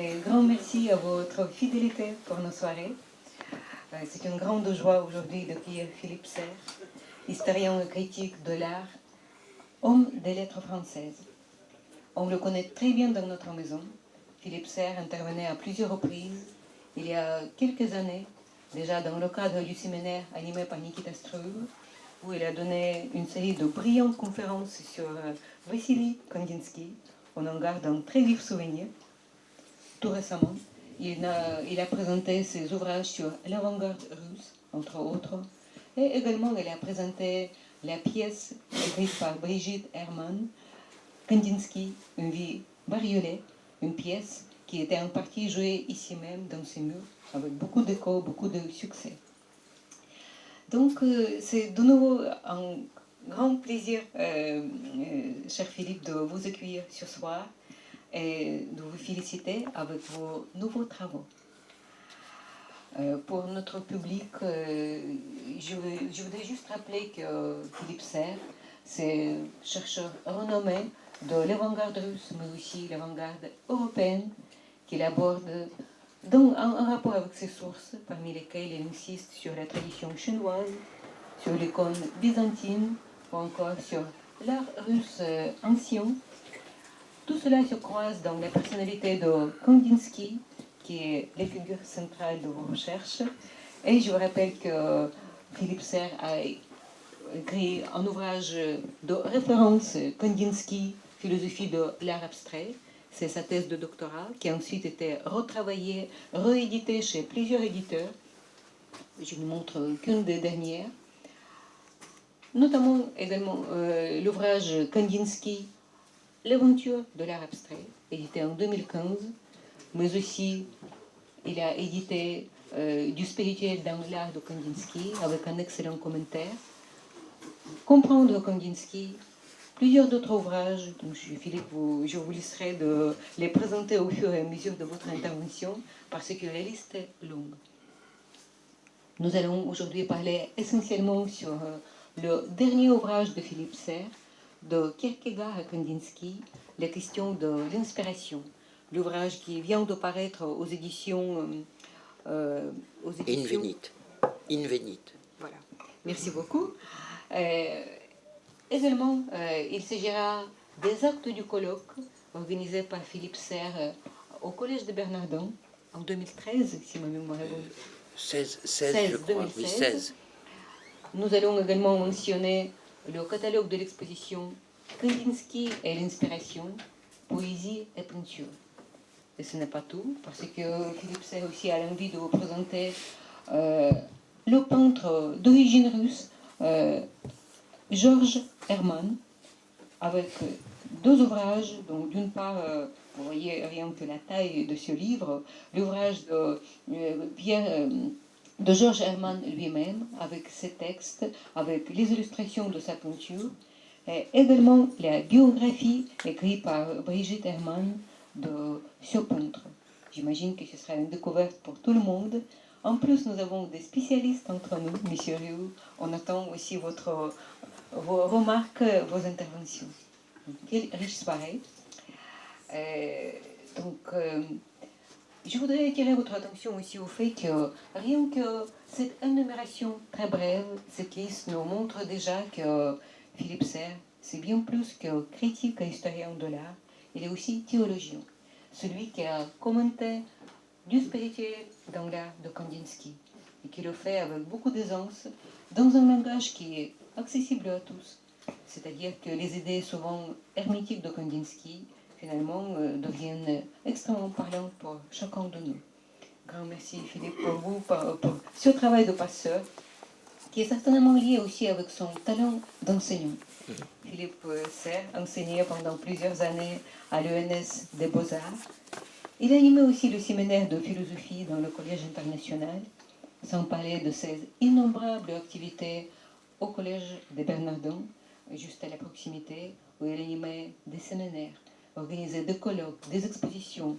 Et grand merci à votre fidélité pour nos soirées. C'est une grande joie aujourd'hui d'accueillir Philippe Serre, historien et critique de l'art, homme des lettres françaises. On le connaît très bien dans notre maison. Philippe Serre intervenait à plusieurs reprises, il y a quelques années, déjà dans le cadre du séminaire animé par Nikita Strub, où il a donné une série de brillantes conférences sur Vassili Kandinsky. On en garde un très vif souvenir. Tout récemment, il a présenté ses ouvrages sur l'avant-garde russe, entre autres, et également il a présenté la pièce écrite par Brigitte Herrmann, Kandinsky, Une vie bariolée, une pièce qui était en partie jouée ici même dans ces murs, avec beaucoup d'écho, beaucoup de succès. Donc c'est de nouveau un grand plaisir, cher Philippe, de vous accueillir ce soir et de vous féliciter avec vos nouveaux travaux. Pour notre public, je voudrais juste rappeler que Philippe Serre, c'est chercheur renommé de l'avant-garde russe, mais aussi l'avant-garde européenne, qu'il aborde en rapport avec ses sources, parmi lesquelles il insiste sur la tradition chinoise, sur l'icône byzantine, ou encore sur l'art russe ancien. Tout cela se croise dans la personnalité de Kandinsky, qui est la figure centrale de vos recherches. Et je vous rappelle que Philippe Serre a écrit un ouvrage de référence, Kandinsky, philosophie de l'art abstrait. C'est sa thèse de doctorat qui a ensuite été retravaillée, rééditée chez plusieurs éditeurs. Je ne montre qu'une des dernières. Notamment également l'ouvrage Kandinsky, L'aventure de l'art abstrait, édité en 2015, mais aussi il a édité du spirituel dans l'art de Kandinsky avec un excellent commentaire. Comprendre Kandinsky, plusieurs d'autres ouvrages, donc Philippe, je vous laisserai de les présenter au fur et à mesure de votre intervention parce que la liste est longue. Nous allons aujourd'hui parler essentiellement sur le dernier ouvrage de Philippe Serre, de Kierkegaard à Kandinsky, la question de l'inspiration. L'ouvrage qui vient de paraître aux éditions... Invenit. Voilà. Merci beaucoup. Également, il s'agira des actes du colloque organisé par Philippe Serre au Collège de Bernardin en 2013, si ma mémoire est bonne. 16, je crois. 2016. Oui, 16. Nous allons également mentionner le catalogue de l'exposition Kandinsky et l'inspiration, poésie et peinture. Et ce n'est pas tout, parce que Philippe Serre aussi a l'envie de vous présenter le peintre d'origine russe, Georges Herrmann, avec deux ouvrages. Donc d'une part, vous voyez rien que la taille de ce livre, l'ouvrage de Georges Herrmann lui-même, avec ses textes, avec les illustrations de sa peinture, et également la biographie écrite par Brigitte Herrmann de ce peintre. J'imagine que ce sera une découverte pour tout le monde. En plus, nous avons des spécialistes entre nous, Monsieur Rioux. On attend aussi vos remarques, vos interventions. Quelle riche soirée. Je voudrais attirer votre attention aussi au fait que rien que cette énumération très brève, cette liste nous montre déjà que Philippe Serre, c'est bien plus que critique et historien de l'art, il est aussi théologien, celui qui a commenté du spirituel dans l'art de Kandinsky et qui le fait avec beaucoup d'aisance dans un langage qui est accessible à tous. C'est-à-dire que les idées souvent hermétiques de Kandinsky finalement deviennent extrêmement parlantes pour chacun de nous. Grand merci Philippe pour vous, pour ce travail de passeur qui est certainement lié aussi avec son talent d'enseignant. Philippe Serre enseignait pendant plusieurs années à l'ENS des Beaux-Arts. Il animait aussi le séminaire de philosophie dans le Collège international, sans parler de ses innombrables activités au Collège des Bernardins, juste à la proximité, où il animait des séminaires, organisait des colloques, des expositions,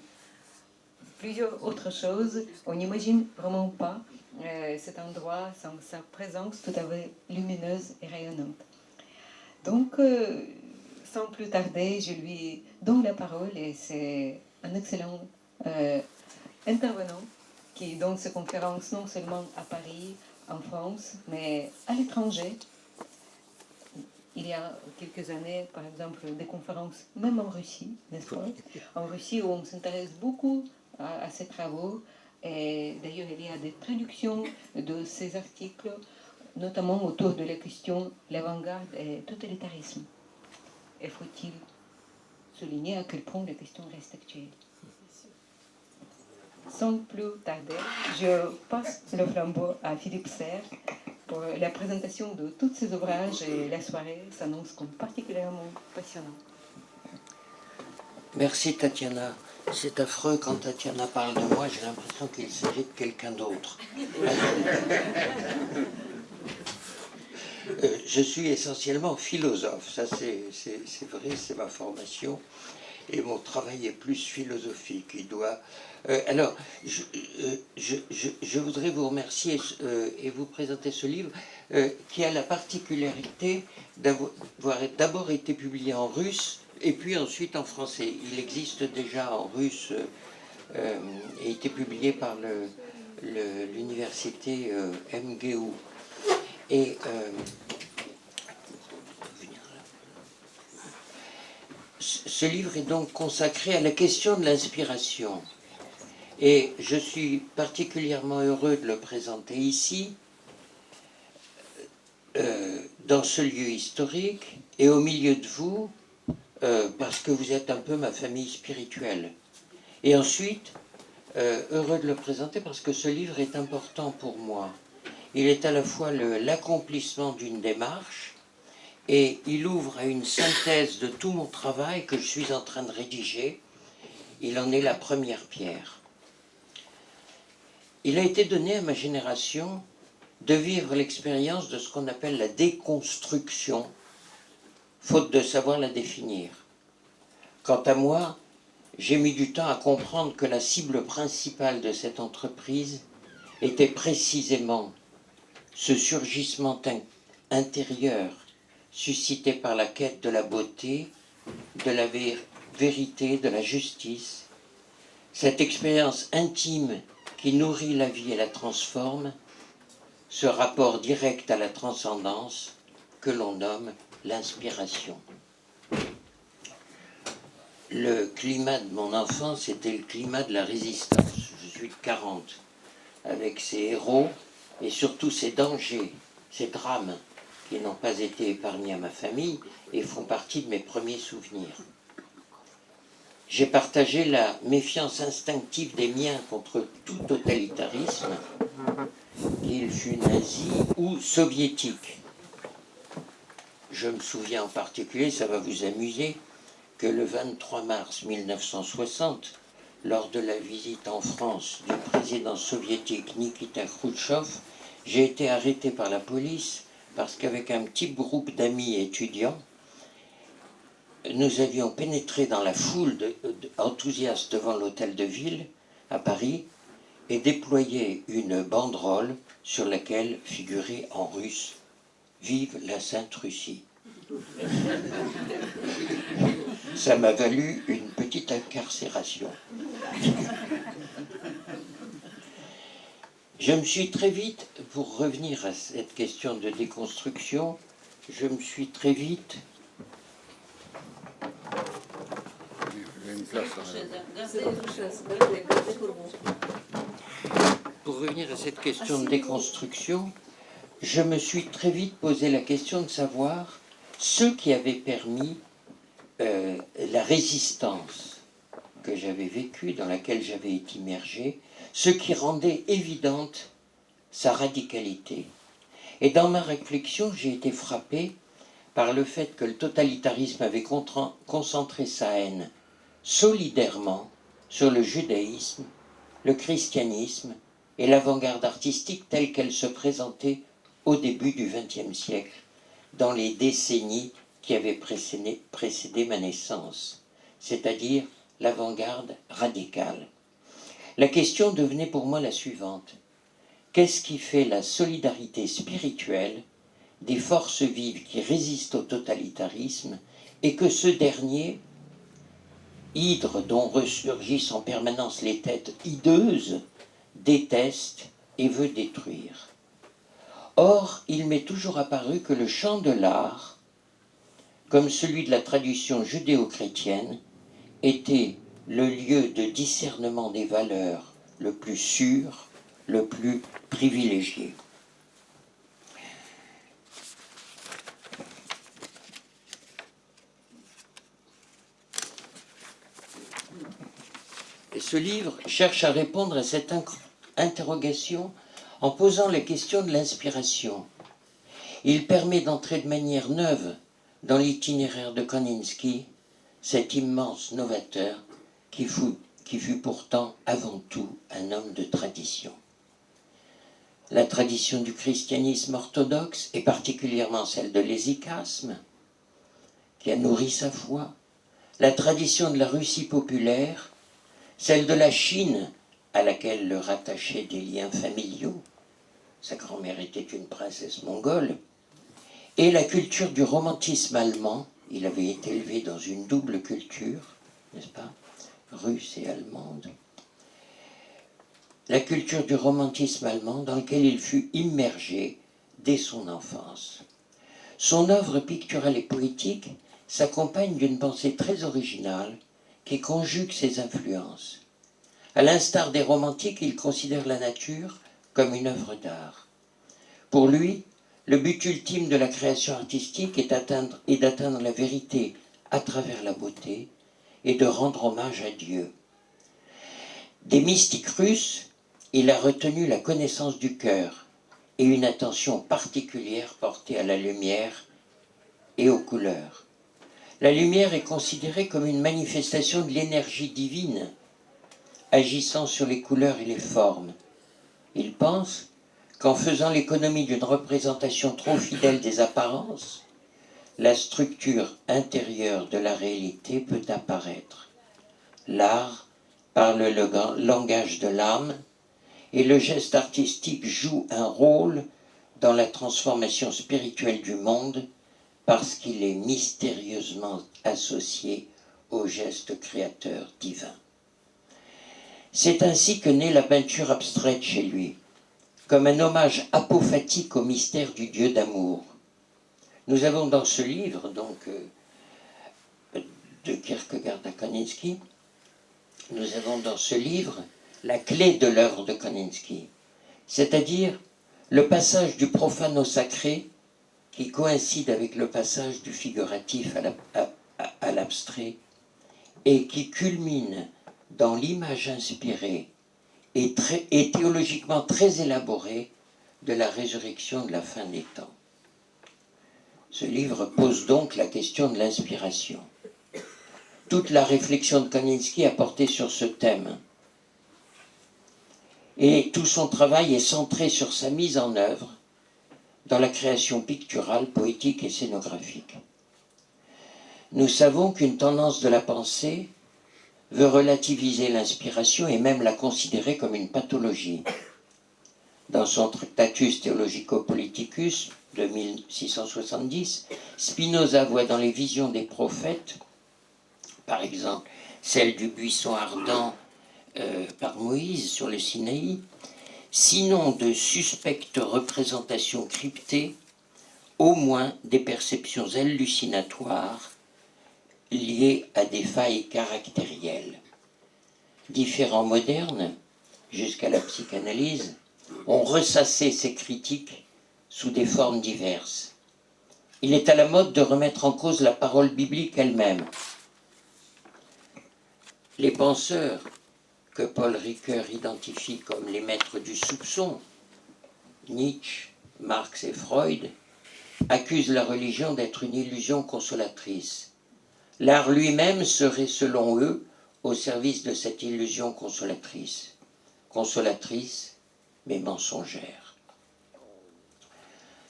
plusieurs autres choses. On n'imagine vraiment pas cet endroit sans sa présence tout à fait lumineuse et rayonnante. Donc, sans plus tarder, je lui donne la parole et c'est un excellent intervenants qui donnent ces conférences non seulement à Paris, en France, mais à l'étranger. Il y a quelques années, par exemple, des conférences, même en Russie, n'est-ce pas? En Russie, où on s'intéresse beaucoup à ces travaux. Et d'ailleurs, il y a des traductions de ces articles, notamment autour de la question l'avant-garde et totalitarisme. Et faut-il souligner à quel point la question reste actuelle? Sans plus tarder, je passe le flambeau à Philippe Serre pour la présentation de tous ces ouvrages, et la soirée s'annonce comme particulièrement passionnante. Merci Tatiana. C'est affreux quand Tatiana parle de moi, j'ai l'impression qu'il s'agit de quelqu'un d'autre. Je suis essentiellement philosophe, ça c'est vrai, c'est ma formation, et mon travail est plus philosophique. Il doit. Alors, je voudrais vous remercier et vous présenter ce livre qui a la particularité d'avoir d'abord été publié en russe et puis ensuite en français. Il existe déjà en russe et été publié par l'université MGU. Et ce livre est donc consacré à la question de l'inspiration. Et je suis particulièrement heureux de le présenter ici, dans ce lieu historique, et au milieu de vous, parce que vous êtes un peu ma famille spirituelle. Et ensuite, heureux de le présenter parce que ce livre est important pour moi. Il est à la fois l'accomplissement d'une démarche, et il ouvre à une synthèse de tout mon travail que je suis en train de rédiger. Il en est la première pierre. Il a été donné à ma génération de vivre l'expérience de ce qu'on appelle la déconstruction, faute de savoir la définir. Quant à moi, j'ai mis du temps à comprendre que la cible principale de cette entreprise était précisément ce surgissement intérieur suscité par la quête de la beauté, de la vérité, de la justice, cette expérience intime qui nourrit la vie et la transforme, ce rapport direct à la transcendance que l'on nomme l'inspiration. Le climat de mon enfance était le climat de la résistance. Je suis de 40, avec ses héros et surtout ses dangers, ses drames qui n'ont pas été épargnés à ma famille et font partie de mes premiers souvenirs. J'ai partagé la méfiance instinctive des miens contre tout totalitarisme, qu'il fût nazi ou soviétique. Je me souviens en particulier, ça va vous amuser, que le 23 mars 1960, lors de la visite en France du président soviétique Nikita Khrouchtchev, j'ai été arrêté par la police parce qu'avec un petit groupe d'amis étudiants, nous avions pénétré dans la foule enthousiaste devant l'hôtel de ville à Paris et déployé une banderole sur laquelle figurait en russe « Vive la Sainte Russie ». Ça m'a valu une petite incarcération. Je me suis très vite, pour revenir à cette question de déconstruction, je me suis très vite Pour revenir à cette question de déconstruction, je me suis très vite posé la question de savoir ce qui avait permis la résistance que j'avais vécue, dans laquelle j'avais été immergé, ce qui rendait évidente sa radicalité. Et dans ma réflexion, j'ai été frappé par le fait que le totalitarisme avait concentré sa haine solidairement sur le judaïsme, le christianisme et l'avant-garde artistique telle qu'elle se présentait au début du XXe siècle, dans les décennies qui avaient précédé ma naissance, c'est-à-dire l'avant-garde radicale. La question devenait pour moi la suivante. Qu'est-ce qui fait la solidarité spirituelle des forces vives qui résistent au totalitarisme et que ce dernier hydre dont ressurgissent en permanence les têtes hideuses, déteste et veut détruire. Or, il m'est toujours apparu que le champ de l'art, comme celui de la tradition judéo-chrétienne, était le lieu de discernement des valeurs le plus sûr, le plus privilégié. Et ce livre cherche à répondre à cette interrogation en posant la question de l'inspiration. Il permet d'entrer de manière neuve dans l'itinéraire de Kandinsky, cet immense novateur qui fut pourtant avant tout un homme de tradition. La tradition du christianisme orthodoxe, et particulièrement celle de l'hésychasme, qui a nourri sa foi, la tradition de la Russie populaire, celle de la Chine, à laquelle le rattachaient des liens familiaux, sa grand-mère était une princesse mongole, et la culture du romantisme allemand. Il avait été élevé dans une double culture, n'est-ce pas, russe et allemande. La culture du romantisme allemand dans laquelle il fut immergé dès son enfance. Son œuvre picturale et poétique s'accompagne d'une pensée très originale qui conjugue ses influences. À l'instar des romantiques, il considère la nature comme une œuvre d'art. Pour lui, le but ultime de la création artistique est d'atteindre la vérité à travers la beauté et de rendre hommage à Dieu. Des mystiques russes, il a retenu la connaissance du cœur et une attention particulière portée à la lumière et aux couleurs. La lumière est considérée comme une manifestation de l'énergie divine, agissant sur les couleurs et les formes. Il pense qu'en faisant l'économie d'une représentation trop fidèle des apparences, la structure intérieure de la réalité peut apparaître. L'art parle le langage de l'âme et le geste artistique joue un rôle dans la transformation spirituelle du monde parce qu'il est mystérieusement associé au geste créateur divin. C'est ainsi que naît la peinture abstraite chez lui, comme un hommage apophatique au mystère du Dieu d'amour. Nous avons dans ce livre, donc, de Kierkegaard à Kandinsky, nous avons dans ce livre la clé de l'œuvre de Kandinsky, c'est-à-dire le passage du profane au sacré qui coïncide avec le passage du figuratif à l'abstrait et qui culmine dans l'image inspirée et théologiquement très élaborée de la résurrection de la fin des temps. Ce livre pose donc la question de l'inspiration. Toute la réflexion de Kandinsky a porté sur ce thème. Et tout son travail est centré sur sa mise en œuvre dans la création picturale, poétique et scénographique. Nous savons qu'une tendance de la pensée veut relativiser l'inspiration et même la considérer comme une pathologie. Dans son Tractatus Theologico-Politicus de 1670, Spinoza voit dans les visions des prophètes, par exemple celle du buisson ardent par Moïse sur le Sinaï, sinon de suspectes représentations cryptées, au moins des perceptions hallucinatoires liées à des failles caractérielles. Différents modernes, jusqu'à la psychanalyse, ont ressassé ces critiques sous des formes diverses. Il est à la mode de remettre en cause la parole biblique elle-même. Les penseurs que Paul Ricoeur identifie comme les maîtres du soupçon, Nietzsche, Marx et Freud, accusent la religion d'être une illusion consolatrice. L'art lui-même serait, selon eux, au service de cette illusion consolatrice. Consolatrice, mais mensongère.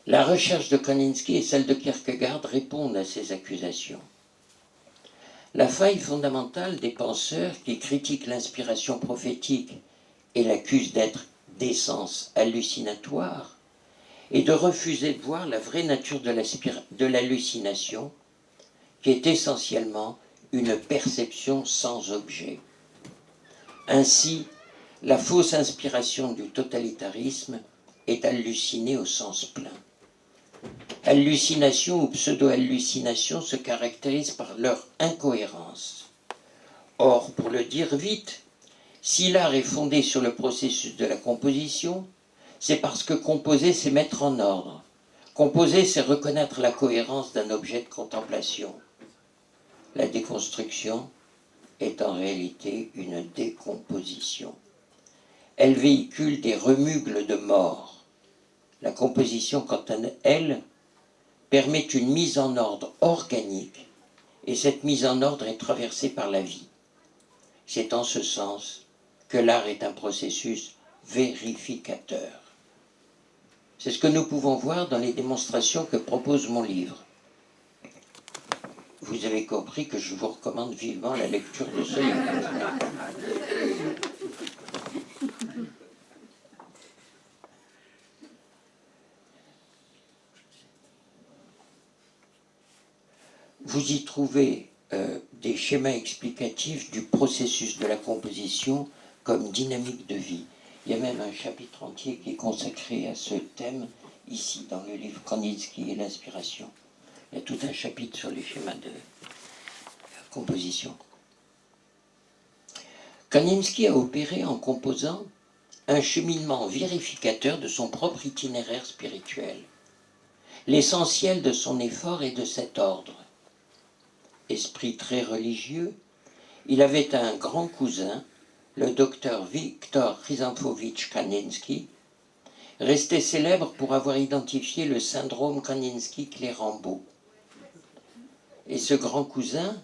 La recherche de Kandinsky et celle de Kierkegaard répondent à ces accusations. La faille fondamentale des penseurs qui critiquent l'inspiration prophétique et l'accusent d'être d'essence hallucinatoire est de refuser de voir la vraie nature de l'hallucination, qui est essentiellement une perception sans objet. Ainsi, la fausse inspiration du totalitarisme est hallucinée au sens plein. Hallucination ou pseudo-hallucination se caractérisent par leur incohérence. Or, pour le dire vite, si l'art est fondé sur le processus de la composition, c'est parce que composer, c'est mettre en ordre. Composer, c'est reconnaître la cohérence d'un objet de contemplation. La déconstruction est en réalité une décomposition. Elle véhicule des remugles de mort. La composition, quant à elle, permet une mise en ordre organique, et cette mise en ordre est traversée par la vie. C'est en ce sens que l'art est un processus vérificateur. C'est ce que nous pouvons voir dans les démonstrations que propose mon livre. Vous avez compris que je vous recommande vivement la lecture de ce livre. Vous y trouvez des schémas explicatifs du processus de la composition comme dynamique de vie. Il y a même un chapitre entier qui est consacré à ce thème, ici, dans le livre Kandinsky et l'inspiration. Il y a tout un chapitre sur les schémas de composition. Kandinsky a opéré en composant un cheminement vérificateur de son propre itinéraire spirituel. L'essentiel de son effort est de cet ordre. Esprit très religieux, il avait un grand cousin, le docteur Viktor Chrysantfovitch Kandinsky, resté célèbre pour avoir identifié le syndrome Kandinsky-Clérambault. Et ce grand cousin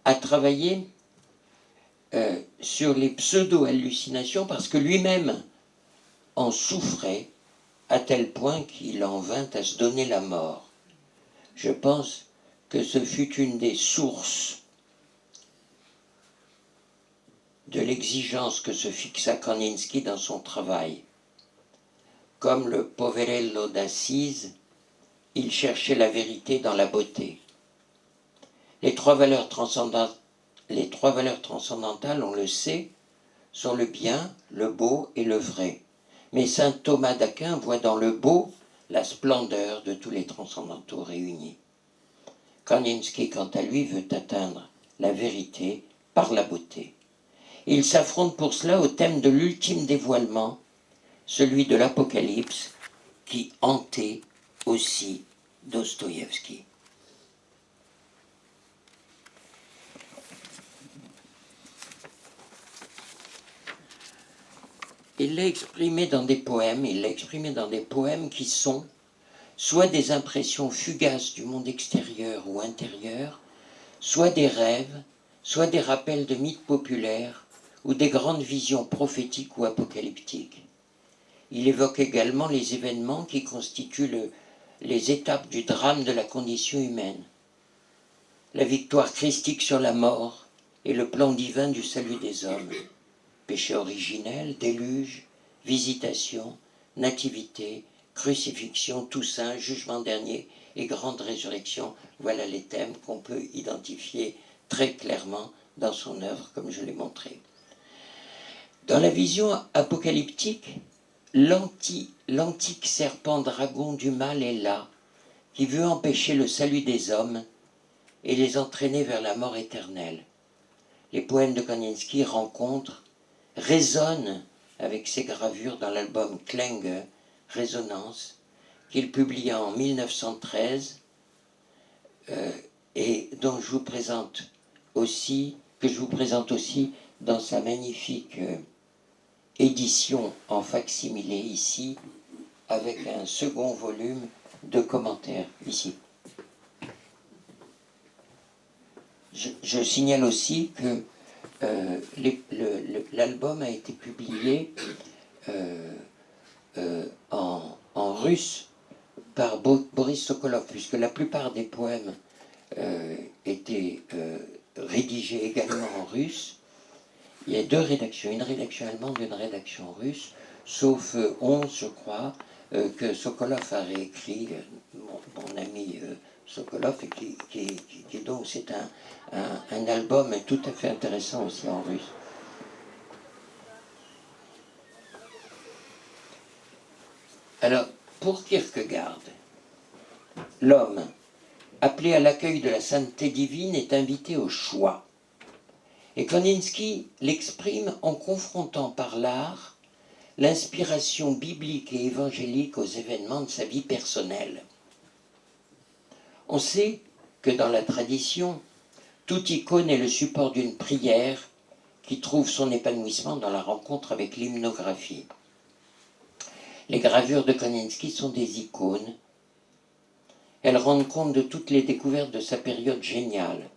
a travaillé sur les pseudo-hallucinations parce que lui-même en souffrait à tel point qu'il en vint à se donner la mort. Je pense que ce fut une des sources de l'exigence que se fixa Kandinsky dans son travail. Comme le Poverello d'Assise, il cherchait la vérité dans la beauté. Les trois valeurs transcendantales, on le sait, sont le bien, le beau et le vrai. Mais saint Thomas d'Aquin voit dans le beau la splendeur de tous les transcendantaux réunis. Kandinsky, quant à lui, veut atteindre la vérité par la beauté. Il s'affronte pour cela au thème de l'ultime dévoilement, celui de l'Apocalypse, qui hantait aussi Dostoïevski. Il l'a exprimé dans des poèmes, qui sont soit des impressions fugaces du monde extérieur ou intérieur, soit des rêves, soit des rappels de mythes populaires ou des grandes visions prophétiques ou apocalyptiques. Il évoque également les événements qui constituent les étapes du drame de la condition humaine. La victoire christique sur la mort et le plan divin du salut des hommes. Péché originel, déluge, visitation, nativité, crucifixion, Toussaint, jugement dernier et grande résurrection, voilà les thèmes qu'on peut identifier très clairement dans son œuvre, comme je l'ai montré. Dans la vision apocalyptique, l'antique serpent dragon du mal est là, qui veut empêcher le salut des hommes et les entraîner vers la mort éternelle. Les poèmes de Kandinsky résonnent avec ses gravures dans l'album Klänge, Résonance, qu'il publia en 1913 et dont je vous présente aussi, dans sa magnifique édition en fac-similé ici, avec un second volume de commentaires ici. Je signale aussi que l'album a été publié en russe par Boris Sokolov, puisque la plupart des poèmes étaient rédigés également en russe. Il y a deux rédactions, une rédaction allemande et une rédaction russe, sauf 11, je crois, que Sokolov a réécrit, mon ami Sokolov, et qui donc c'est un album tout à fait intéressant aussi en russe. Alors, pour Kierkegaard, l'homme, appelé à l'accueil de la sainteté divine, est invité au choix. Et Kandinsky l'exprime en confrontant par l'art l'inspiration biblique et évangélique aux événements de sa vie personnelle. On sait que dans la tradition, toute icône est le support d'une prière qui trouve son épanouissement dans la rencontre avec l'hymnographie. Les gravures de Kandinsky sont des icônes. Elles rendent compte de toutes les découvertes de sa période géniale.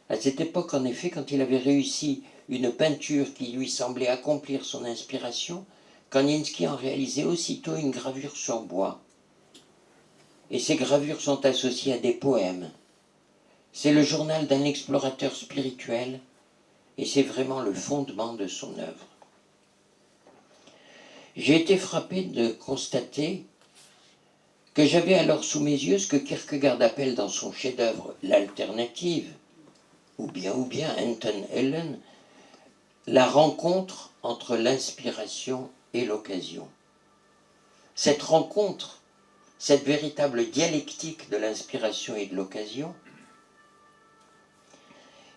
À cette époque, en effet, quand il avait réussi une peinture qui lui semblait accomplir son inspiration, Kandinsky en réalisait aussitôt une gravure sur bois. Et ces gravures sont associées à des poèmes. C'est le journal d'un explorateur spirituel, et c'est vraiment le fondement de son œuvre. J'ai été frappé de constater que j'avais alors sous mes yeux ce que Kierkegaard appelle dans son chef-d'œuvre l'alternative, ou bien Anton Ellen, la rencontre entre l'inspiration et l'occasion. Cette rencontre, cette véritable dialectique de l'inspiration et de l'occasion,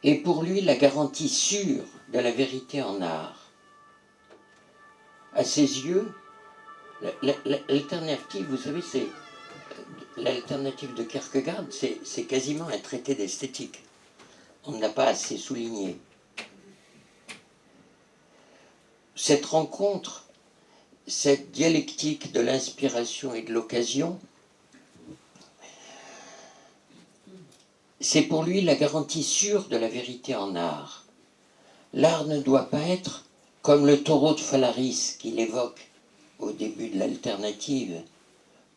est pour lui la garantie sûre de la vérité en art. À ses yeux, l'alternative, vous savez, c'est l'alternative de Kierkegaard, c'est quasiment un traité d'esthétique. On ne l'a pas assez souligné. Cette rencontre, cette dialectique de l'inspiration et de l'occasion, c'est pour lui la garantie sûre de la vérité en art. L'art ne doit pas être comme le taureau de Phalaris qu'il évoque au début de l'alternative,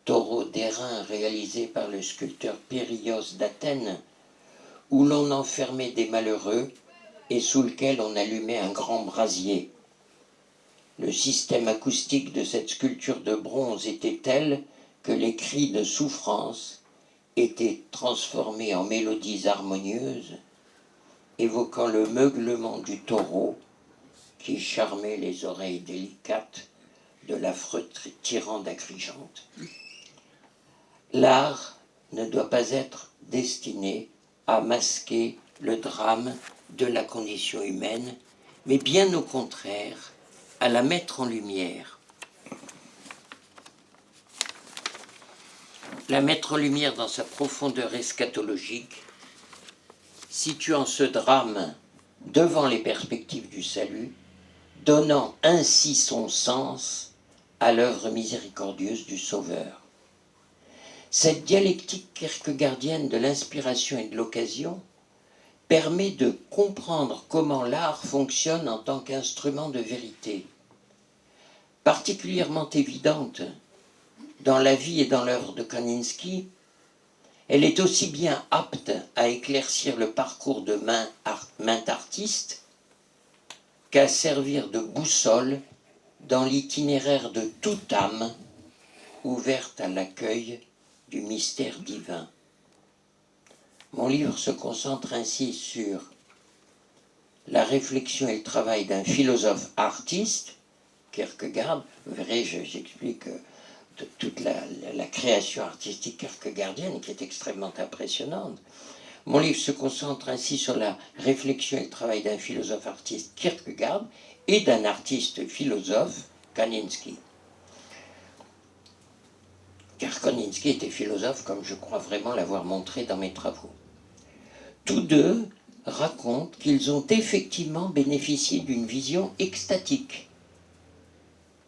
taureau d'airain réalisé par le sculpteur Périos d'Athènes, où l'on enfermait des malheureux et sous lequel on allumait un grand brasier. Le système acoustique de cette sculpture de bronze était tel que les cris de souffrance étaient transformés en mélodies harmonieuses, évoquant le meuglement du taureau qui charmait les oreilles délicates de l'affreux tyran d'Agrigente. L'art ne doit pas être destiné à masquer le drame de la condition humaine, mais bien au contraire, à la mettre en lumière. La mettre en lumière dans sa profondeur eschatologique, situant ce drame devant les perspectives du salut, donnant ainsi son sens à l'œuvre miséricordieuse du Sauveur. Cette dialectique kierkegaardienne de l'inspiration et de l'occasion permet de comprendre comment l'art fonctionne en tant qu'instrument de vérité. Particulièrement évidente dans la vie et dans l'œuvre de Kandinsky, elle est aussi bien apte à éclaircir le parcours de maint artiste qu'à servir de boussole dans l'itinéraire de toute âme ouverte à l'accueil du mystère divin. Mon livre se concentre ainsi sur la réflexion et le travail d'un philosophe artiste, Kierkegaard. Vous verrez, j'explique toute la création artistique kierkegaardienne qui est extrêmement impressionnante. Mon livre se concentre ainsi sur la réflexion et le travail d'un philosophe artiste, Kierkegaard, et d'un artiste philosophe, Kandinsky. Car Kandinsky était philosophe, comme je crois vraiment l'avoir montré dans mes travaux. Tous deux racontent qu'ils ont effectivement bénéficié d'une vision extatique.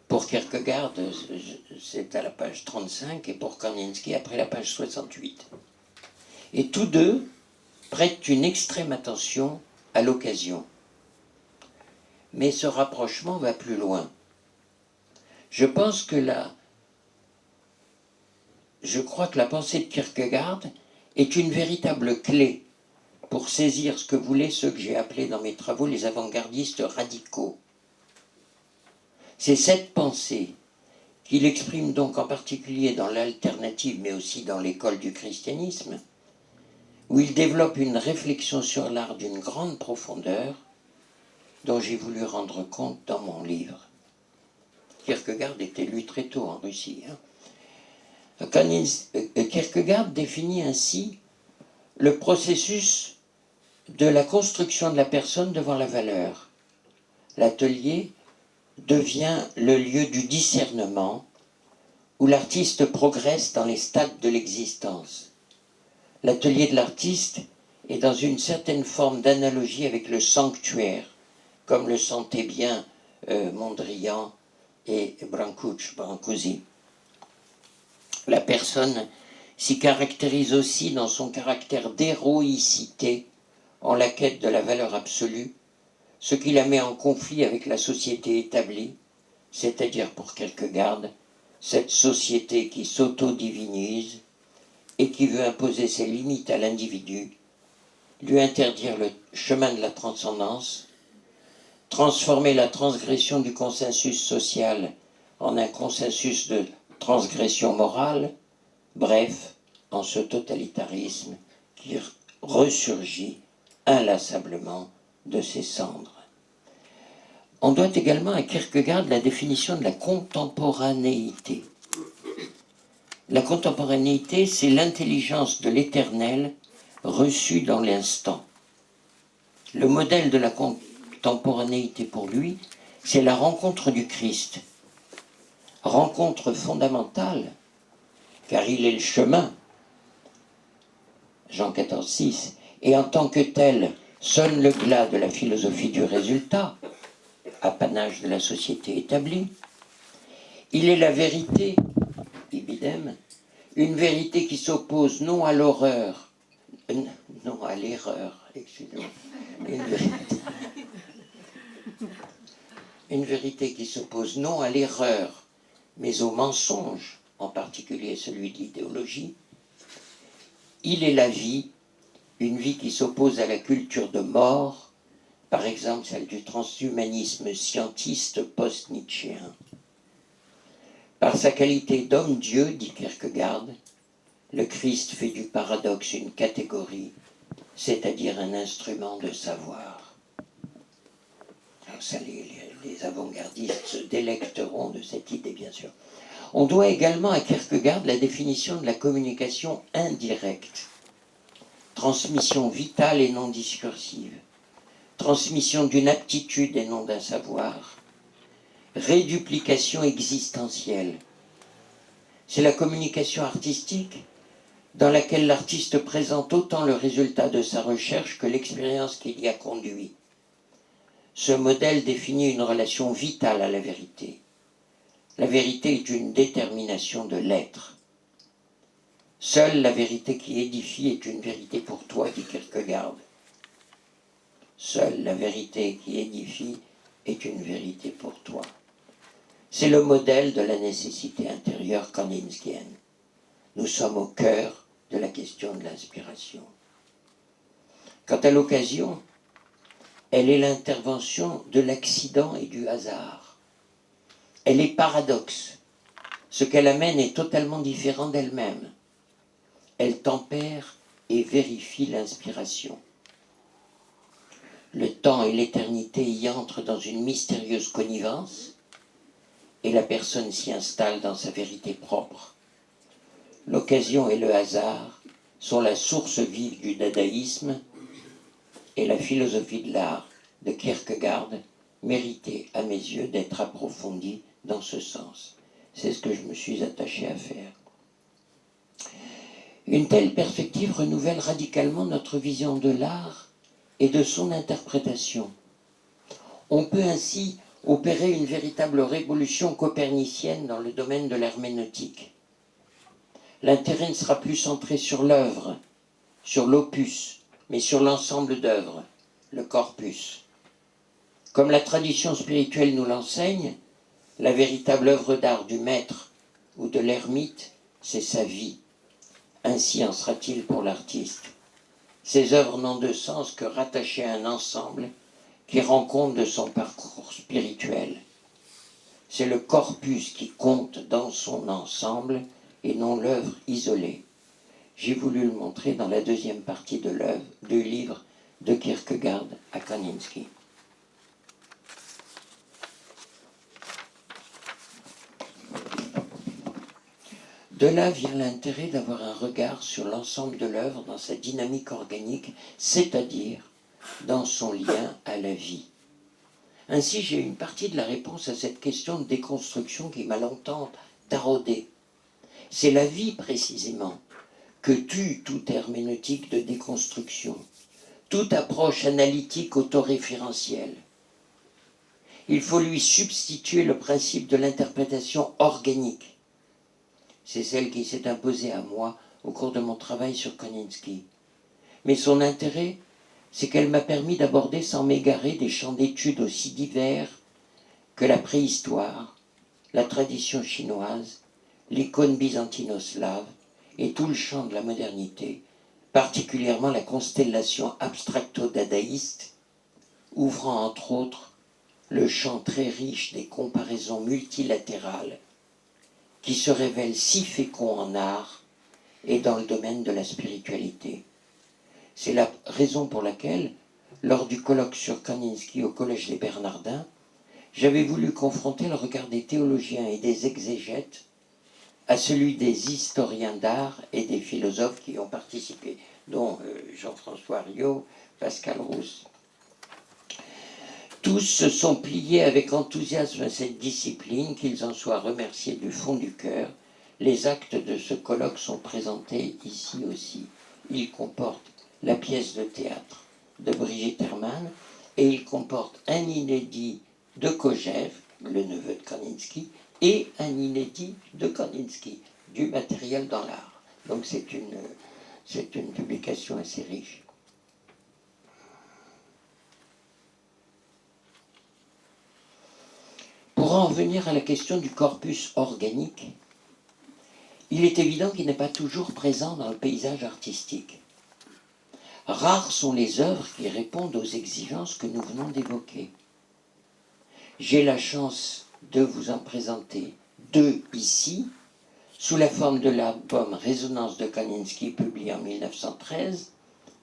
Pour Kierkegaard, c'est à la page 35, et pour Kandinsky, après la page 68. Et tous deux prêtent une extrême attention à l'occasion. Mais ce rapprochement va plus loin. Je crois que la pensée de Kierkegaard est une véritable clé pour saisir ce que voulaient ceux que j'ai appelés dans mes travaux les avant-gardistes radicaux. C'est cette pensée qu'il exprime donc en particulier dans l'alternative, mais aussi dans l'école du christianisme, où il développe une réflexion sur l'art d'une grande profondeur, dont j'ai voulu rendre compte dans mon livre. Kierkegaard était lu très tôt en Russie. Kierkegaard définit ainsi le processus de la construction de la personne devant la valeur. L'atelier devient le lieu du discernement où l'artiste progresse dans les stades de l'existence. L'atelier de l'artiste est dans une certaine forme d'analogie avec le sanctuaire, comme le sentaient bien Mondrian et Brancusi. La personne s'y caractérise aussi dans son caractère d'héroïcité en la quête de la valeur absolue, ce qui la met en conflit avec la société établie, c'est-à-dire pour Kierkegaard, cette société qui s'auto-divinise et qui veut imposer ses limites à l'individu, lui interdire le chemin de la transcendance, transformer la transgression du consensus social en un consensus de transgression morale, bref, en ce totalitarisme qui ressurgit inlassablement de ses cendres. On doit également à Kierkegaard la définition de la contemporanéité. La contemporanéité, c'est l'intelligence de l'éternel reçue dans l'instant. Le modèle de la contemporanéité pour lui, c'est la rencontre du Christ. Rencontre fondamentale, car il est le chemin, Jean 14,6, et en tant que tel, sonne le glas de la philosophie du résultat, apanage de la société établie. Il est la vérité, ibidem, une vérité qui s'oppose non à l'horreur, non à l'erreur, excusez-moi, une vérité qui s'oppose non à l'erreur, mais au mensonge, en particulier celui de l'idéologie. Il est la vie, une vie qui s'oppose à la culture de mort, par exemple celle du transhumanisme scientiste post-nietzschéen. Par sa qualité d'homme-dieu, dit Kierkegaard, le Christ fait du paradoxe une catégorie, c'est-à-dire un instrument de savoir. Alors ça, les avant-gardistes se délecteront de cette idée, bien sûr. On doit également à Kierkegaard la définition de la communication indirecte, transmission vitale et non discursive, transmission d'une aptitude et non d'un savoir, réduplication existentielle. C'est la communication artistique dans laquelle l'artiste présente autant le résultat de sa recherche que l'expérience qui l'y a conduit. Ce modèle définit une relation vitale à la vérité. La vérité est une détermination de l'être. Seule la vérité qui édifie est une vérité pour toi, dit Kierkegaard. Seule la vérité qui édifie est une vérité pour toi. C'est le modèle de la nécessité intérieure kandinskienne. Nous sommes au cœur de la question de l'inspiration. Quant à l'occasion, elle est l'intervention de l'accident et du hasard. Elle est paradoxe. Ce qu'elle amène est totalement différent d'elle-même. Elle tempère et vérifie l'inspiration. Le temps et l'éternité y entrent dans une mystérieuse connivence et la personne s'y installe dans sa vérité propre. L'occasion et le hasard sont la source vive du dadaïsme et la philosophie de l'art de Kierkegaard méritait à mes yeux d'être approfondie dans ce sens. C'est ce que je me suis attaché à faire. Une telle perspective renouvelle radicalement notre vision de l'art et de son interprétation. On peut ainsi opérer une véritable révolution copernicienne dans le domaine de l'herméneutique. L'intérêt ne sera plus centré sur l'œuvre, sur l'opus, mais sur l'ensemble d'œuvres, le corpus. Comme la tradition spirituelle nous l'enseigne, la véritable œuvre d'art du maître ou de l'ermite, c'est sa vie. Ainsi en sera-t-il pour l'artiste. Ses œuvres n'ont de sens que rattachées à un ensemble qui rend compte de son parcours spirituel. C'est le corpus qui compte dans son ensemble et non l'œuvre isolée. J'ai voulu le montrer dans la deuxième partie de l'œuvre, du livre de Kierkegaard à Kandinsky. De là vient l'intérêt d'avoir un regard sur l'ensemble de l'œuvre dans sa dynamique organique, c'est-à-dire dans son lien à la vie. Ainsi, j'ai une partie de la réponse à cette question de déconstruction qui m'a longtemps taraudé. C'est la vie, précisément, que tue toute herméneutique de déconstruction, toute approche analytique autoréférentielle. Il faut lui substituer le principe de l'interprétation organique. C'est celle qui s'est imposée à moi au cours de mon travail sur Kandinsky. Mais son intérêt, c'est qu'elle m'a permis d'aborder sans m'égarer des champs d'études aussi divers que la préhistoire, la tradition chinoise, l'icône byzantino-slave et tout le champ de la modernité, particulièrement la constellation abstracto-dadaïste, ouvrant entre autres le champ très riche des comparaisons multilatérales qui se révèlent si féconds en art et dans le domaine de la spiritualité. C'est la raison pour laquelle, lors du colloque sur Kandinsky au Collège des Bernardins, j'avais voulu confronter le regard des théologiens et des exégètes à celui des historiens d'art et des philosophes qui y ont participé, dont Jean-François Riot, Pascal Rousse. Tous se sont pliés avec enthousiasme à cette discipline, qu'ils en soient remerciés du fond du cœur. Les actes de ce colloque sont présentés ici aussi. Ils comportent la pièce de théâtre de Brigitte Hermann et il comporte un inédit de Kojève, le neveu de Kandinsky, et un inédit de Kandinsky, du matériel dans l'art. Donc c'est une publication assez riche. Pour en revenir à la question du corpus organique, il est évident qu'il n'est pas toujours présent dans le paysage artistique. Rares sont les œuvres qui répondent aux exigences que nous venons d'évoquer. J'ai la chance de vous en présenter deux ici, sous la forme de l'album Résonance de Kandinsky, publié en 1913,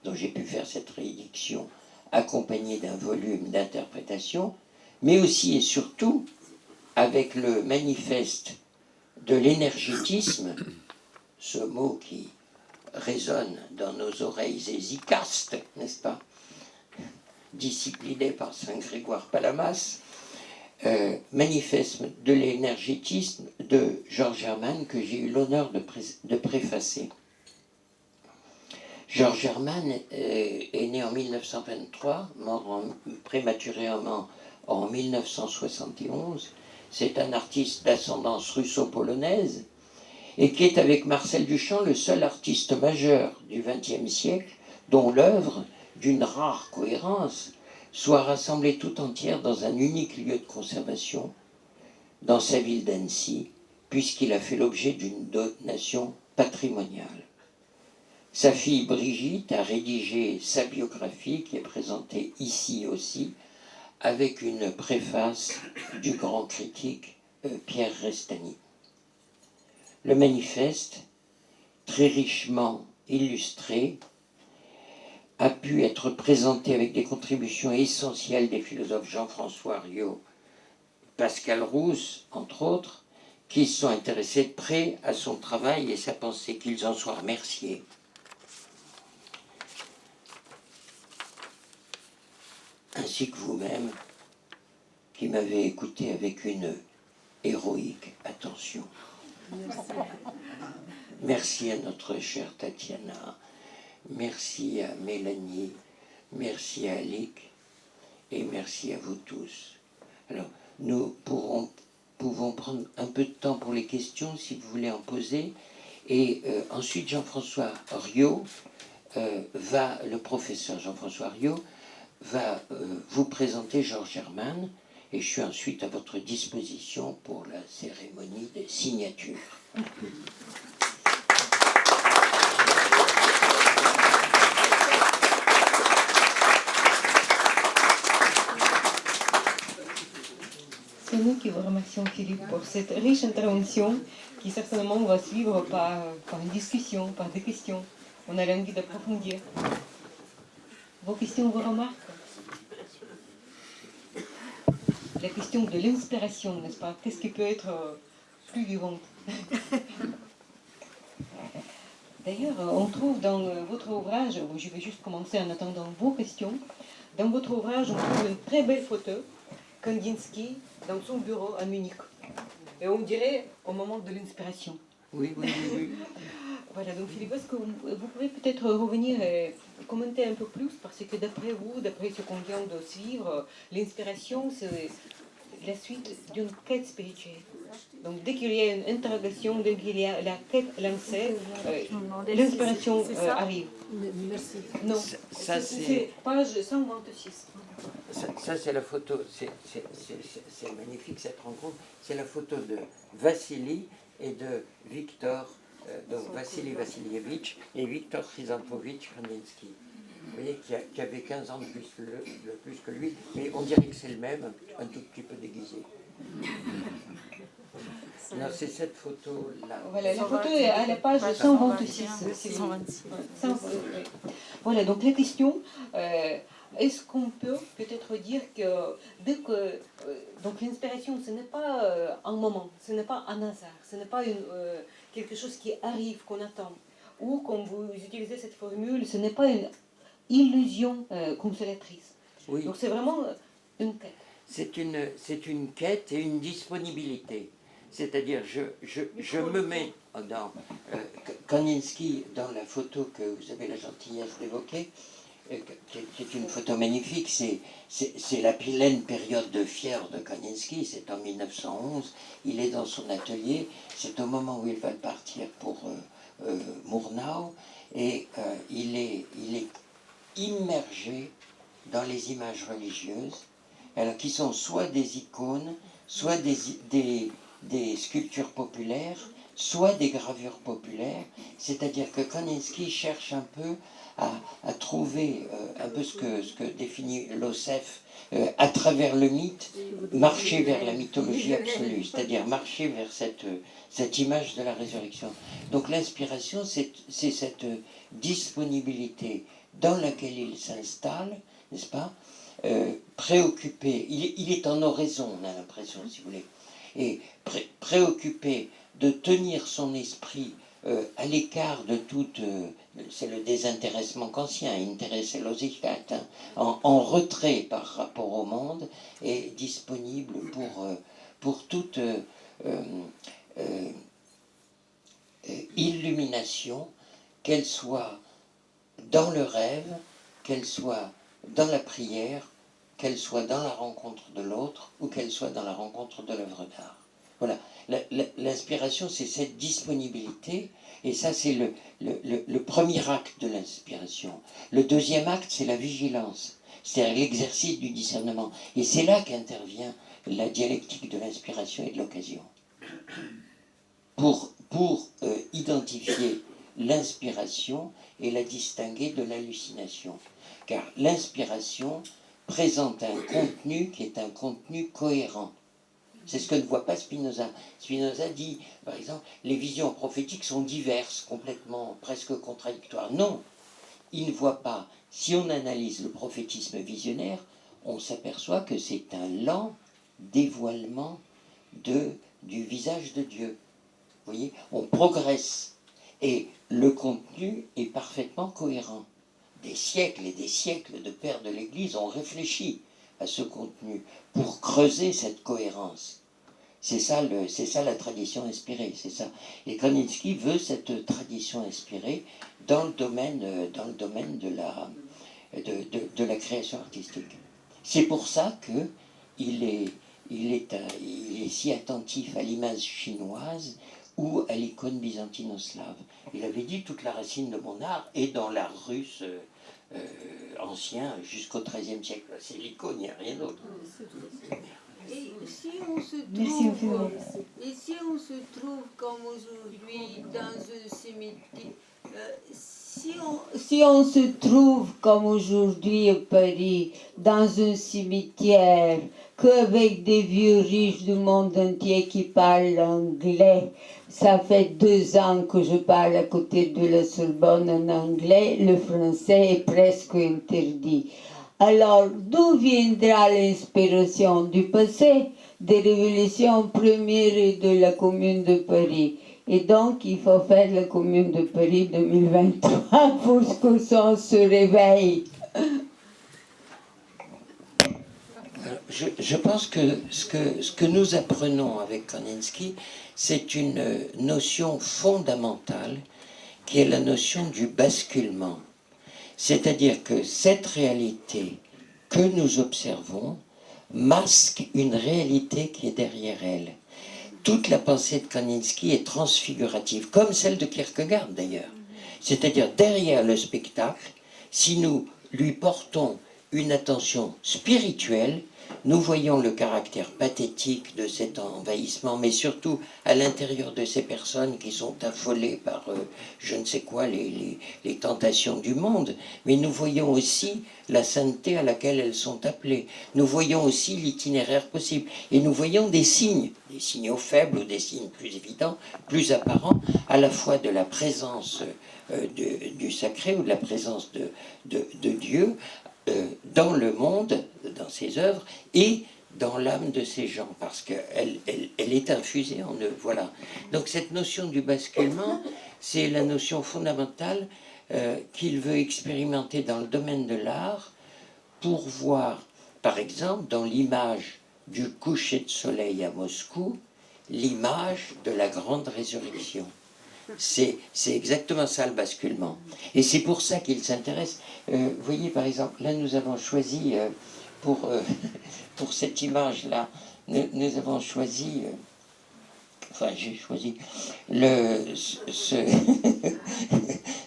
dont j'ai pu faire cette réédition accompagnée d'un volume d'interprétation, mais aussi et surtout avec le manifeste de l'énergétisme, ce mot qui résonne dans nos oreilles hésicastes, n'est-ce pas, discipliné par Saint Grégoire Palamas, manifeste de l'énergétisme de Georges Hermann que j'ai eu l'honneur de préfacer. Georges Hermann est né en 1923, mort prématurément en 1971. C'est un artiste d'ascendance russo-polonaise et qui est avec Marcel Duchamp le seul artiste majeur du XXe siècle dont l'œuvre, d'une rare cohérence, soit rassemblée tout entière dans un unique lieu de conservation, dans sa ville d'Annecy, puisqu'il a fait l'objet d'une donation patrimoniale. Sa fille Brigitte a rédigé sa biographie, qui est présentée ici aussi, avec une préface du grand critique Pierre Restany. Le manifeste, très richement illustré, a pu être présenté avec des contributions essentielles des philosophes Jean-François Riot, Pascal Rousse, entre autres, qui se sont intéressés de près à son travail et sa pensée, qu'ils en soient remerciés. Ainsi que vous-même, qui m'avez écouté avec une héroïque attention. Merci à notre chère Tatiana, merci à Mélanie, merci à Alic et merci à vous tous. Alors, nous pouvons prendre un peu de temps pour les questions si vous voulez en poser. Et ensuite, Jean-François Riot le professeur Jean-François Riot va vous présenter Georges Hermann et je suis ensuite à votre disposition pour la cérémonie de signature. C'est nous qui vous remercions, Philippe, pour cette riche intervention qui certainement va suivre par une discussion, par des questions. On a envie d'approfondir. Vos questions, vos remarques? La question de l'inspiration, n'est-ce pas? Qu'est-ce qui peut être plus vivant? D'ailleurs, on trouve dans votre ouvrage, je vais juste commencer en attendant vos questions, dans votre ouvrage, on trouve une très belle photo, Kandinsky, dans son bureau à Munich. Et on dirait au moment de l'inspiration. Oui, oui, oui, oui. Voilà, donc Philippe, est-ce que vous pouvez peut-être revenir et commenter un peu plus, parce que d'après vous, d'après ce qu'on vient de suivre, l'inspiration, c'est la suite d'une quête spirituelle. Donc dès qu'il y a une interrogation, dès qu'il y a la quête lancée, l'inspiration arrive. Merci. Non, Ça, c'est page 126. Ça, c'est la photo, c'est magnifique cette rencontre. C'est la photo de Vassili et de Victor, donc Vassili Vassilievitch et Victor Chrysantovitch Kandinsky. Vous voyez, qui avait 15 ans de plus que lui, mais on dirait que c'est le même, un tout petit peu déguisé. Non, c'est cette photo-là. Voilà, la photo est à la page 126. 126. Voilà, donc la question, est-ce qu'on peut peut-être dire que dès que... donc l'inspiration, ce n'est pas un moment, ce n'est pas un hasard, ce n'est pas quelque chose qui arrive, qu'on attend. Ou, comme vous utilisez cette formule, ce n'est pas une illusion consolatrice. Oui. Donc c'est vraiment une quête. C'est une quête et une disponibilité. C'est-à-dire, je me mets dans Kandinsky, dans la photo que vous avez la gentillesse d'évoquer, qui est une photo magnifique, c'est la pleine période de fièvre de Kandinsky, c'est en 1911, il est dans son atelier, c'est au moment où il va partir pour Murnau, et il est immergé dans les images religieuses, alors qui sont soit des icônes, soit des sculptures populaires, soit des gravures populaires, c'est-à-dire que Kandinsky cherche un peu à trouver un peu ce que définit Losef à travers le mythe, marcher vers la mythologie absolue, c'est-à-dire marcher vers cette image de la résurrection. Donc l'inspiration, c'est cette disponibilité dans laquelle il s'installe, n'est-ce pas, préoccupé, il est en oraison, on a l'impression, si vous voulez, et préoccupé de tenir son esprit à l'écart de toute, c'est le désintéressement kantien, Interesselosigkeit, hein, en retrait par rapport au monde, et disponible pour toute illumination, qu'elle soit dans le rêve, qu'elle soit dans la prière, qu'elle soit dans la rencontre de l'autre ou qu'elle soit dans la rencontre de l'œuvre d'art. Voilà, l'inspiration, c'est cette disponibilité, et ça, c'est le premier acte de l'inspiration. Le deuxième acte, c'est la vigilance, c'est-à-dire l'exercice du discernement. Et c'est là qu'intervient la dialectique de l'inspiration et de l'occasion. Pour identifier l'inspiration et la distinguer de l'hallucination. Car l'inspiration présente un contenu qui est un contenu cohérent. C'est ce que ne voit pas Spinoza. Spinoza dit, par exemple, les visions prophétiques sont diverses, complètement, presque contradictoires. Non, il ne voit pas. Si on analyse le prophétisme visionnaire, on s'aperçoit que c'est un lent dévoilement du visage de Dieu. Vous voyez, on progresse. Et le contenu est parfaitement cohérent. Des siècles et des siècles de pères de l'Église ont réfléchi à ce contenu pour creuser cette cohérence. C'est ça la tradition inspirée, c'est ça. Et Kandinsky veut cette tradition inspirée dans le domaine de la création artistique. C'est pour ça qu'il est si attentif à l'image chinoise ou à l'icône byzantino-slave. Il avait dit toute la racine de mon art est dans l'art russe ancien jusqu'au XIIIe siècle. C'est l'icône, il n'y a rien d'autre. Et si on se trouve comme aujourd'hui dans un Si on se trouve comme aujourd'hui à Paris dans un cimetière qu'avec des vieux riches du monde entier qui parlent anglais, ça fait 2 ans que je parle à côté de la Sorbonne en anglais, le français est presque interdit. Alors, d'où viendra l'inspiration du passé, des révolutions premières et de la Commune de Paris? Et donc, il faut faire la Commune de Paris 2023 pour que ça se réveille. Je pense que ce que nous apprenons avec Kandinsky, c'est une notion fondamentale qui est la notion du basculement. C'est-à-dire que cette réalité que nous observons masque une réalité qui est derrière elle. Toute la pensée de Kandinsky est transfigurative, comme celle de Kierkegaard d'ailleurs. C'est-à-dire derrière le spectacle, si nous lui portons une attention spirituelle, nous voyons le caractère pathétique de cet envahissement, mais surtout à l'intérieur de ces personnes qui sont affolées par je ne sais quoi, les tentations du monde, mais nous voyons aussi la sainteté à laquelle elles sont appelées. Nous voyons aussi l'itinéraire possible. Et nous voyons des signaux faibles ou des signes plus évidents, plus apparents, à la fois de la présence du sacré ou de la présence de Dieu dans le monde, dans ses œuvres, et dans l'âme de ces gens, parce qu'elle est infusée en eux. Voilà. Donc cette notion du basculement, c'est la notion fondamentale qu'il veut expérimenter dans le domaine de l'art pour voir, par exemple, dans l'image du coucher de soleil à Moscou, l'image de la grande résurrection. C'est exactement ça le basculement. Et c'est pour ça qu'il s'intéresse. Vous voyez, par exemple, là nous avons choisi, pour cette image-là, nous avons choisi, enfin j'ai choisi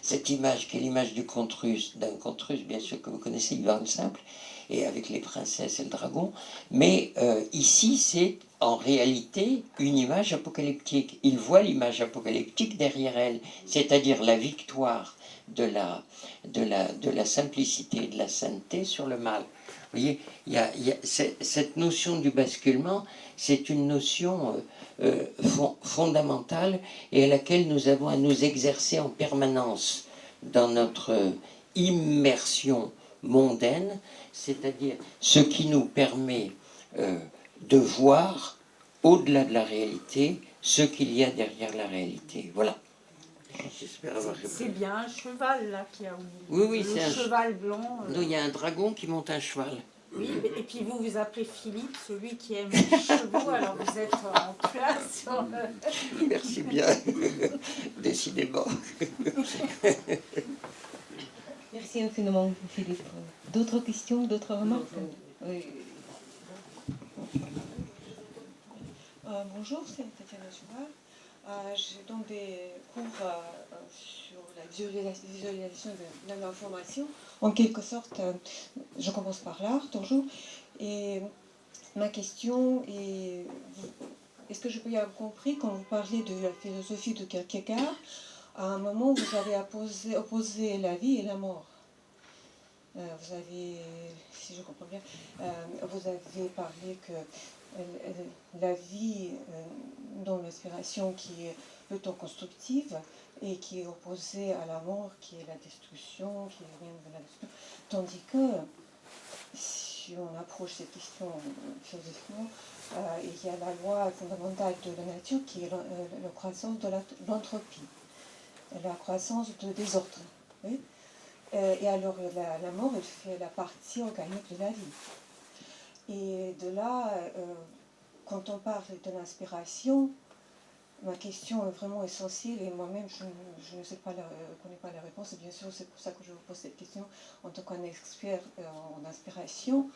cette image qui est l'image du conte russe, d'un conte russe bien sûr que vous connaissez, Ivan le Simple, et avec les princesses et le dragon. Mais ici c'est en réalité une image apocalyptique. Il voit l'image apocalyptique derrière elle, c'est-à-dire la victoire de la simplicité et de la sainteté sur le mal. Vous voyez, cette notion du basculement, c'est une notion fondamentale et à laquelle nous avons à nous exercer en permanence dans notre immersion mondaine, c'est-à-dire ce qui nous permet de voir au-delà de la réalité ce qu'il y a derrière la réalité. Voilà. J'espère avoir répondu. C'est bien un cheval là qui a au milieu. Oui, c'est un cheval blanc. Non, il y a un dragon qui monte un cheval. Oui, et puis vous vous appelez Philippe, celui qui aime les chevaux, alors vous êtes en place sur le... Merci bien, décidément. Merci infiniment, Philippe. D'autres questions, d'autres remarques? Oui. Bonjour, c'est Tatiana Chouard. Je donne des cours sur la visualisation de l'information. En quelque sorte, je commence par l'art toujours. Et ma question est, est-ce que je peux avoir compris quand vous parlez de la philosophie de Kierkegaard, à un moment vous avez opposé la vie et la mort? Vous avez, si je comprends bien, vous avez parlé que la vie dans l'inspiration qui est plutôt constructive et qui est opposée à la mort qui est la destruction, qui vient de la destruction. Tandis que si on approche cette question philosophiquement, il y a la loi fondamentale de la nature qui est la croissance de l'entropie, la croissance de désordre. Oui. Et alors la mort, elle fait la partie organique de la vie. Et de là, quand on parle de l'inspiration, ma question est vraiment essentielle et moi-même je ne sais pas connais pas la réponse. Et bien sûr, c'est pour ça que je vous pose cette question en tant qu'expert en inspiration.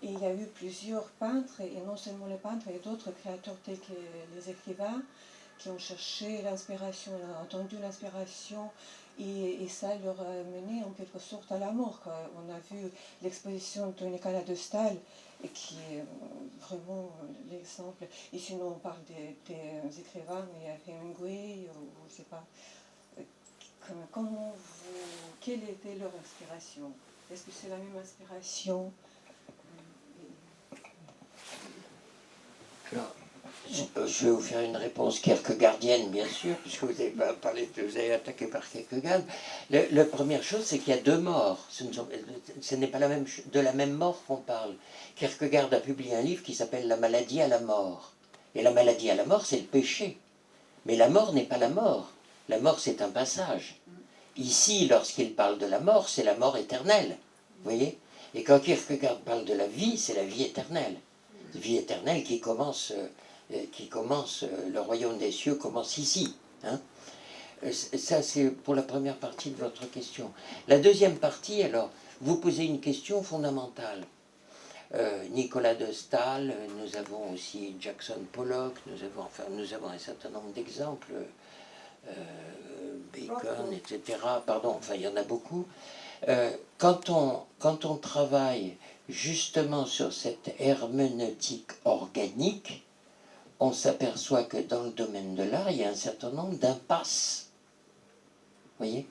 Et il y a eu plusieurs peintres, et non seulement les peintres, et d'autres créateurs tels que les écrivains, qui ont cherché l'inspiration, ont entendu l'inspiration, et ça leur a mené en quelque sorte à la mort. On a vu l'exposition de Nicolas de Staël, qui est vraiment l'exemple. Et sinon, on parle des écrivains, mais il y a Hemingway, ou je ne sais pas, quelle était leur inspiration? Est-ce que c'est la même inspiration? Alors, je vais vous faire une réponse kierkegaardienne, bien sûr, puisque vous avez parlé, vous avez attaqué par Kierkegaard. La première chose, c'est qu'il y a deux morts. Ce n'est pas de la même mort qu'on parle. Kierkegaard a publié un livre qui s'appelle La maladie à la mort. Et la maladie à la mort, c'est le péché. Mais la mort n'est pas la mort. La mort, c'est un passage. Ici, lorsqu'il parle de la mort, c'est la mort éternelle. Vous voyez? Et quand Kierkegaard parle de la vie, c'est la vie éternelle. Vie éternelle qui commence, le royaume des cieux commence ici. Hein. Ça, c'est pour la première partie de votre question. La deuxième partie, alors, vous posez une question fondamentale. Nicolas de Staël, nous avons aussi Jackson Pollock, nous avons un certain nombre d'exemples, Bacon, etc. Pardon, enfin, il y en a beaucoup. Quand on travaille justement sur cette herméneutique organique, on s'aperçoit que dans le domaine de l'art, il y a un certain nombre d'impasses. Vous voyez?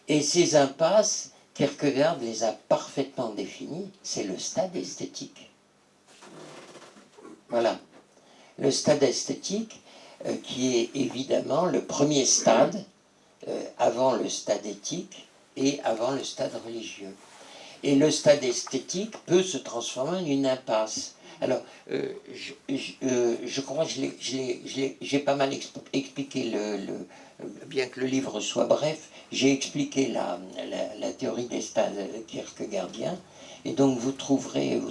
Et ces impasses, Kierkegaard les a parfaitement définies, c'est le stade esthétique. Voilà. Le stade esthétique, qui est évidemment le premier stade, avant le stade éthique et avant le stade religieux. Et le stade esthétique peut se transformer en une impasse. Alors, je crois que j'ai pas mal expliqué, bien que le livre soit bref, j'ai expliqué la théorie des stades kierkegaardiens, et donc vous trouverez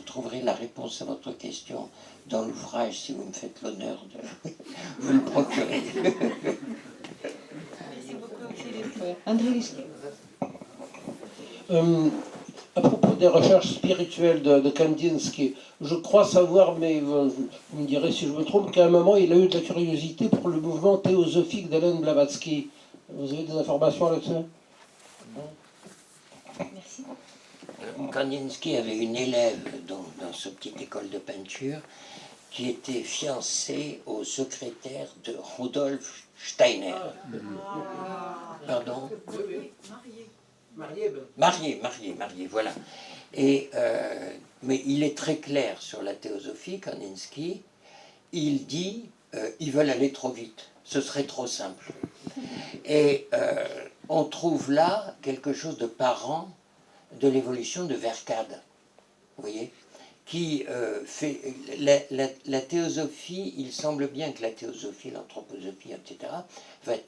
la réponse à votre question dans l'ouvrage, si vous me faites l'honneur de vous le procurer. Merci beaucoup, Philippe. André Lischke. À propos des recherches spirituelles de Kandinsky, je crois savoir, mais vous me direz si je me trompe, qu'à un moment il a eu de la curiosité pour le mouvement théosophique d'Hélène Blavatsky. Vous avez des informations là-dessus? Merci. Kandinsky avait une élève dans sa petite école de peinture qui était fiancée au secrétaire de Rudolf Steiner. Pardon? Marié, voilà. Et, mais il est très clair sur la théosophie, Kandinsky. Il dit, ils veulent aller trop vite, ce serait trop simple. Et on trouve là quelque chose de parent de l'évolution de Verkade, vous voyez, qui fait la théosophie. Il semble bien que la théosophie, l'anthroposophie, etc., enfin,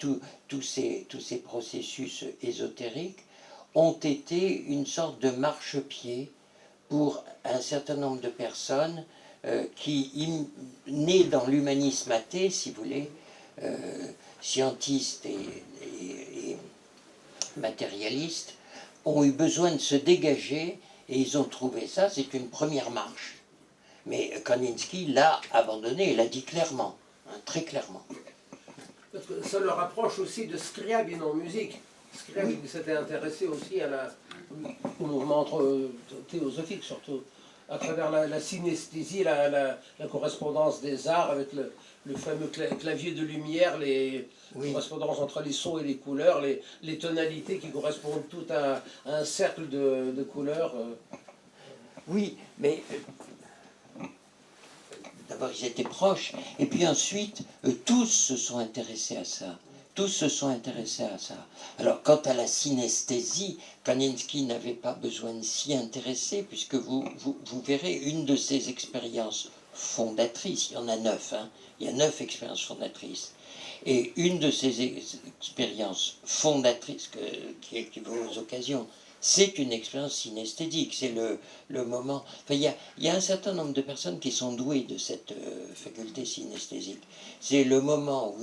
tous ces processus ésotériques ont été une sorte de marchepied pour un certain nombre de personnes qui, nées dans l'humanisme athée, si vous voulez, scientistes et matérialistes, ont eu besoin de se dégager, et ils ont trouvé ça, c'est une première marche. Mais Kandinsky l'a abandonné, il l'a dit clairement, hein, très clairement. Parce que ça le rapproche aussi de Scriabine en musique. Scriabine s'était intéressé aussi au mouvement théosophique, surtout, à travers la synesthésie, la correspondance des arts avec le fameux clavier de lumière, les correspondances entre les sons et les couleurs, les tonalités qui correspondent toutes à un cercle de couleurs. Oui, mais d'abord ils étaient proches, et puis ensuite tous se sont intéressés à ça. Alors, quant à la synesthésie, Kandinsky n'avait pas besoin de s'y intéresser, puisque vous verrez une de ses expériences fondatrices, il y en a 9, hein, il y a 9 expériences fondatrices, et une de ces expériences fondatrices qui équivaut aux occasions, c'est une expérience synesthésique, c'est le moment. Enfin, il y a un certain nombre de personnes qui sont douées de cette faculté synesthésique. C'est le moment où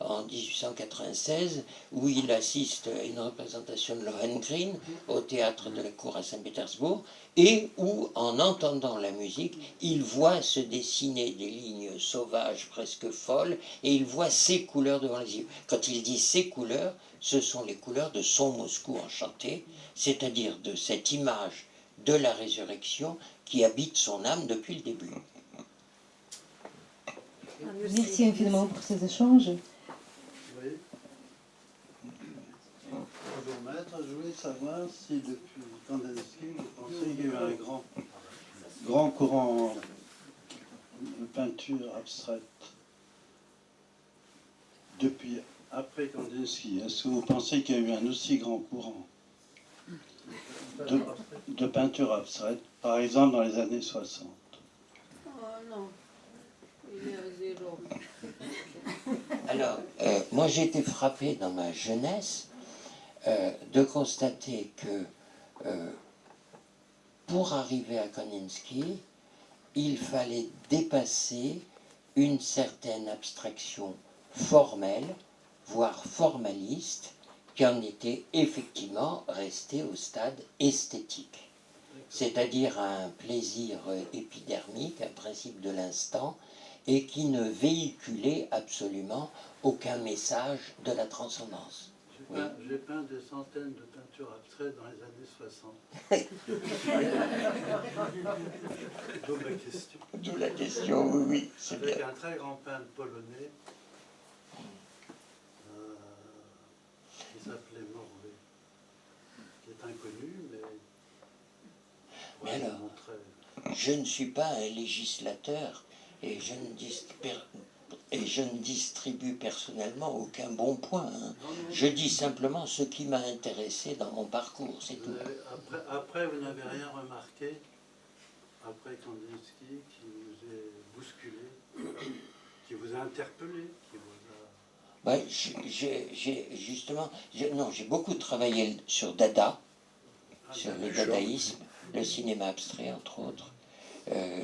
en 1896, où il assiste à une représentation de Lohengrin au théâtre de la Cour à Saint-Pétersbourg, et où, en entendant la musique, il voit se dessiner des lignes sauvages, presque folles, et il voit ces couleurs devant les yeux. Quand il dit ces couleurs, ce sont les couleurs de son Moscou enchanté, c'est-à-dire de cette image de la résurrection qui habite son âme depuis le début. Merci infiniment pour ces échanges. savoir si depuis Kandinsky, vous pensez qu'il y a eu un grand courant de peinture abstraite depuis après Kandinsky. Est-ce que vous pensez qu'il y a eu un aussi grand courant de peinture abstraite, par exemple dans les années 60? Oh non, il est à zéro. Alors, moi j'ai été frappé dans ma jeunesse de constater que pour arriver à Kandinsky, il fallait dépasser une certaine abstraction formelle, voire formaliste, qui en était effectivement restée au stade esthétique, c'est-à-dire un plaisir épidermique, un principe de l'instant, et qui ne véhiculait absolument aucun message de la transcendance. Oui. J'ai peint des centaines de peintures abstraites dans les années 60. D'où ma question. D'où la question, oui, oui, c'est Avec bien. un très grand peintre polonais qui s'appelait Morway, qui est inconnu, mais alors, je ne suis pas un législateur et je ne distribue personnellement aucun bon point. Hein. Je dis simplement ce qui m'a intéressé dans mon parcours, c'est tout. Après, vous n'avez rien remarqué, après Kandinsky, qui vous a bousculé, qui vous a interpellé, qui vous a... Ouais, j'ai beaucoup travaillé sur Dada, sur le dadaïsme, le cinéma abstrait entre autres.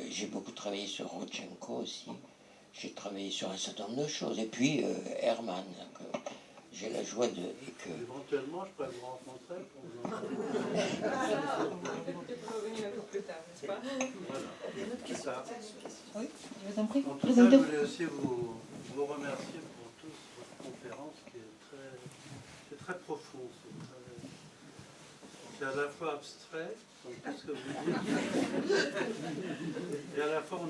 J'ai beaucoup travaillé sur Rodchenko aussi. J'ai travaillé sur un certain nombre de choses. Et puis Hermann, que j'ai la joie de... Et que... Éventuellement, je pourrais vous rencontrer pour vous en parler. Voilà. C'est ça. Oui, je vous en prie. En tout cas, je voulais aussi vous remercier pour toute votre conférence qui est très profond. C'est à la fois abstrait, donc tout ce que vous dites, et à la fois on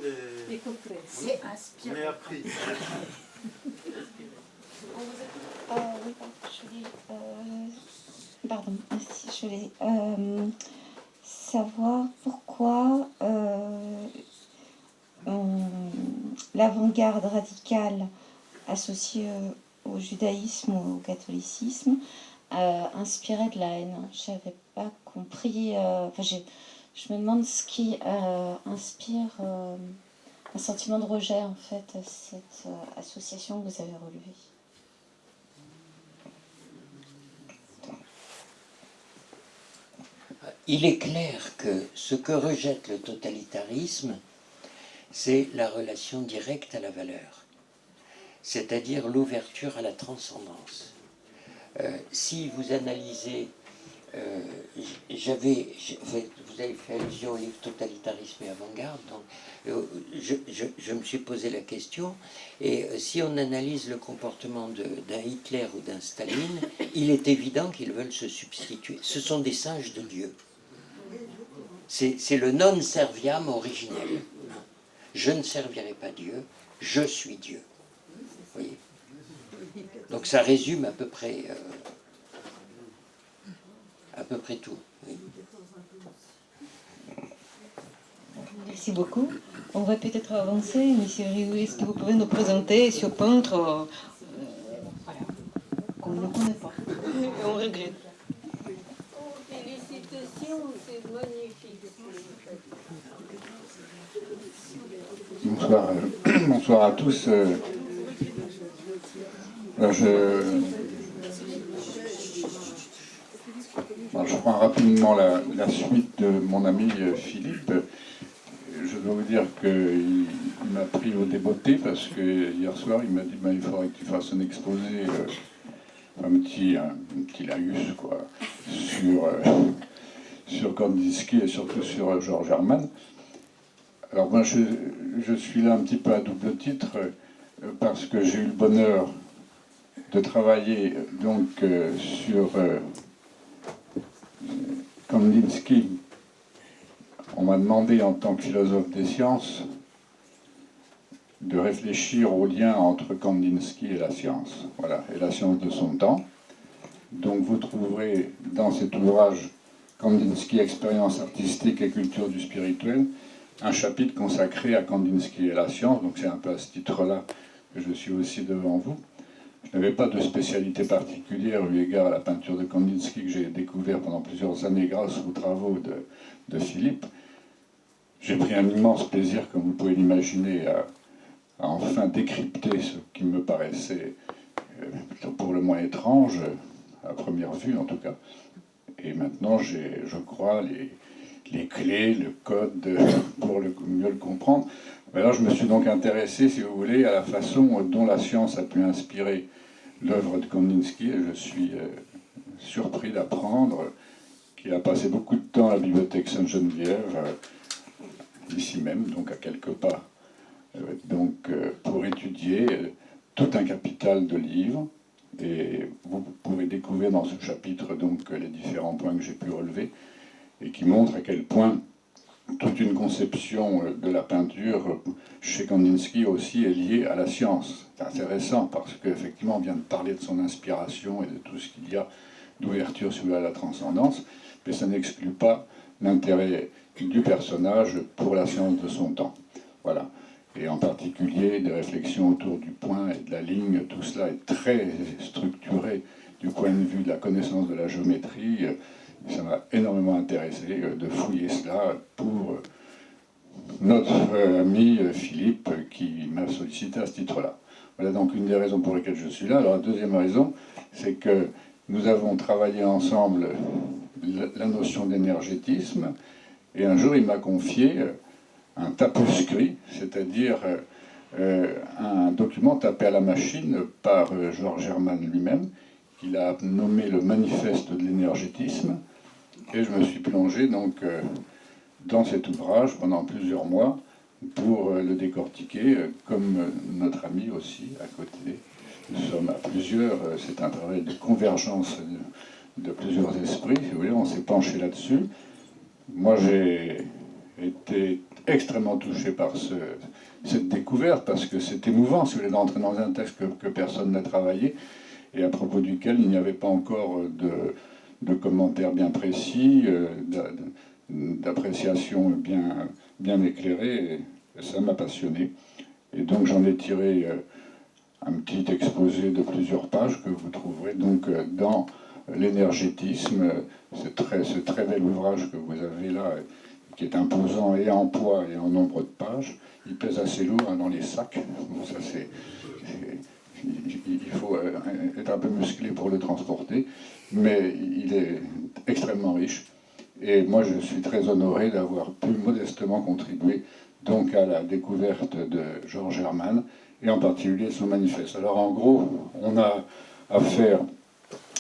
C'est inspirant. est appris. Oui, pardon, merci. Je voulais savoir pourquoi l'avant-garde radicale associée au judaïsme ou au catholicisme inspirait de la haine. Je n'avais pas compris. Je me demande ce qui inspire un sentiment de rejet en fait à cette association que vous avez relevée. Il est clair que ce que rejette le totalitarisme, c'est la relation directe à la valeur, c'est-à-dire l'ouverture à la transcendance. Si vous analysez, vous avez fait allusion au livre Totalitarisme et avant-garde, donc je me suis posé la question, et si on analyse le comportement d'un Hitler ou d'un Staline, il est évident qu'ils veulent se substituer. Ce sont des singes de Dieu. C'est le non serviam originel. Je ne servirai pas Dieu, je suis Dieu. Vous voyez ? Donc ça résume à peu près tout. Oui. Merci beaucoup. On va peut-être avancer. Monsieur Rioux, est-ce que vous pouvez nous présenter ce peintre qu'on ne connaît pas et on regrette? Félicitations, c'est magnifique. Bonsoir, bonsoir à tous. Je prends rapidement la suite de mon ami Philippe. Je dois vous dire qu'il m'a pris au débeauté parce que hier soir, il m'a dit il faudrait que tu fasses un exposé, un petit laïus, quoi, sur Kandinsky et surtout sur Georges Hermann. Alors moi, je suis là un petit peu à double titre parce que j'ai eu le bonheur de travailler donc sur Kandinsky. On m'a demandé en tant que philosophe des sciences de réfléchir au lien entre Kandinsky et la science, voilà, et la science de son temps. Donc vous trouverez dans cet ouvrage Kandinsky, expérience artistique et culture du spirituel, un chapitre consacré à Kandinsky et la science. Donc c'est un peu à ce titre-là que je suis aussi devant vous. Je n'avais pas de spécialité particulière eu égard à la peinture de Kandinsky que j'ai découvert pendant plusieurs années grâce aux travaux de Philippe. J'ai pris un immense plaisir, comme vous pouvez l'imaginer, à enfin décrypter ce qui me paraissait pour le moins étrange, à première vue en tout cas. Et maintenant, j'ai, je crois, les clés, le code pour mieux le comprendre. Mais là, je me suis donc intéressé, si vous voulez, à la façon dont la science a pu inspirer l'œuvre de Kandinsky. Et je suis surpris d'apprendre qu'il a passé beaucoup de temps à la bibliothèque Sainte-Geneviève, ici même, donc à quelques pas, pour étudier tout un capital de livres. Et vous pouvez découvrir dans ce chapitre donc les différents points que j'ai pu relever et qui montrent à quel point toute une conception de la peinture chez Kandinsky aussi est liée à la science. C'est intéressant parce qu'effectivement on vient de parler de son inspiration et de tout ce qu'il y a d'ouverture sur la transcendance, mais ça n'exclut pas l'intérêt du personnage pour la science de son temps. Voilà. Et en particulier des réflexions autour du point et de la ligne, tout cela est très structuré du point de vue de la connaissance de la géométrie. Ça m'a énormément intéressé de fouiller cela pour notre ami Philippe qui m'a sollicité à ce titre-là. Voilà donc une des raisons pour lesquelles je suis là. Alors la deuxième raison, c'est que nous avons travaillé ensemble la notion d'énergétisme et un jour il m'a confié un tapuscrit, c'est-à-dire un document tapé à la machine par Georges Hermann lui-même, qu'il a nommé le manifeste de l'énergétisme, et je me suis plongé donc dans cet ouvrage pendant plusieurs mois pour le décortiquer, comme notre ami aussi à côté. Nous sommes à plusieurs, c'est un travail de convergence de plusieurs esprits, si vous voulez, on s'est penché là-dessus. Moi j'ai été extrêmement touché par cette découverte, parce que c'est émouvant, si vous voulez, d'entrer dans un texte que personne n'a travaillé, et à propos duquel il n'y avait pas encore de commentaires bien précis, d'appréciation bien éclairée, et ça m'a passionné. Et donc j'en ai tiré un petit exposé de plusieurs pages que vous trouverez donc dans l'énergétisme, ce très bel ouvrage que vous avez là, qui est imposant et en poids et en nombre de pages. Il pèse assez lourd dans les sacs. Bon, ça il faut être un peu musclé pour le transporter, mais il est extrêmement riche. Et moi, je suis très honoré d'avoir pu modestement contribuer donc à la découverte de Georges Hermann, et en particulier son manifeste. Alors en gros, on a affaire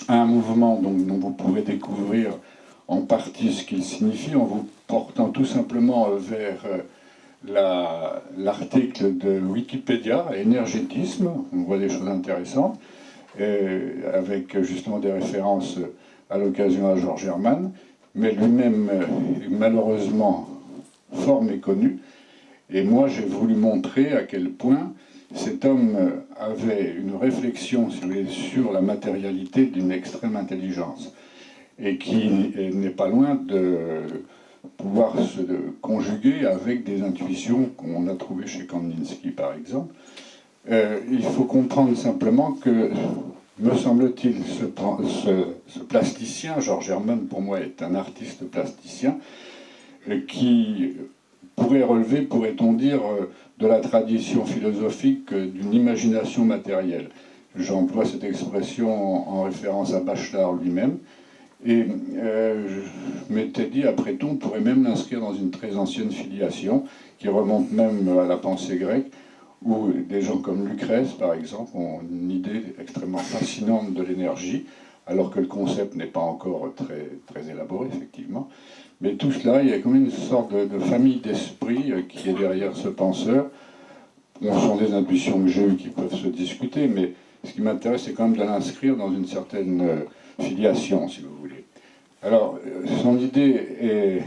à un mouvement dont vous pourrez découvrir en partie ce qu'il signifie, en vous portant tout simplement vers l'article de Wikipédia, énergétisme. On voit des choses intéressantes, avec justement des références à l'occasion à Georges Hermann, mais lui-même est malheureusement fort méconnu. Et moi, j'ai voulu montrer à quel point cet homme avait une réflexion, si vous voulez, sur la matérialité d'une extrême intelligence, et qui n'est pas loin de pouvoir se conjuguer avec des intuitions qu'on a trouvées chez Kandinsky, par exemple. Il faut comprendre simplement que, me semble-t-il, ce plasticien, Georges Hermann, pour moi, est un artiste plasticien, qui pourrait relever, pourrait-on dire, de la tradition philosophique d'une imagination matérielle. J'emploie cette expression en référence à Bachelard lui-même. Et je m'étais dit, après tout, on pourrait même l'inscrire dans une très ancienne filiation, qui remonte même à la pensée grecque, où des gens comme Lucrèce, par exemple, ont une idée extrêmement fascinante de l'énergie, alors que le concept n'est pas encore très, très élaboré, effectivement. Mais tout cela, il y a quand même une sorte de famille d'esprit qui est derrière ce penseur. Ce sont des intuitions que j'ai eues qui peuvent se discuter, mais ce qui m'intéresse, c'est quand même de l'inscrire dans une certaine filiation, si vous voulez. Alors, son idée est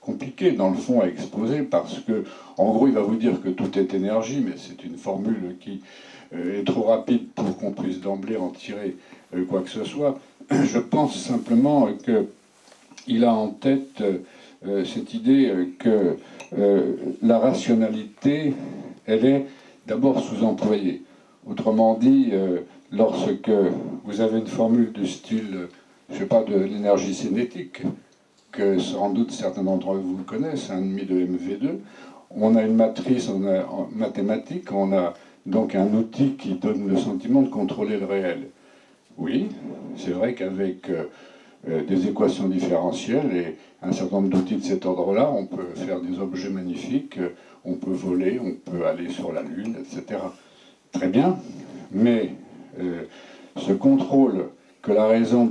compliquée, dans le fond, à exposer, parce que, en gros, il va vous dire que tout est énergie, mais c'est une formule qui est trop rapide pour qu'on puisse d'emblée en tirer quoi que ce soit. je pense simplement qu'il a en tête cette idée que la rationalité, elle est d'abord sous-employée. Autrement dit, lorsque vous avez une formule du style, je ne sais pas, de l'énergie cinétique, que sans doute certains d'entre vous connaissent, un demi de MV2, on a une matrice en mathématiques, on a donc un outil qui donne le sentiment de contrôler le réel. Oui, c'est vrai qu'avec des équations différentielles et un certain nombre d'outils de cet ordre-là, on peut faire des objets magnifiques, on peut voler, on peut aller sur la Lune, etc. Très bien, mais ce contrôle que la raison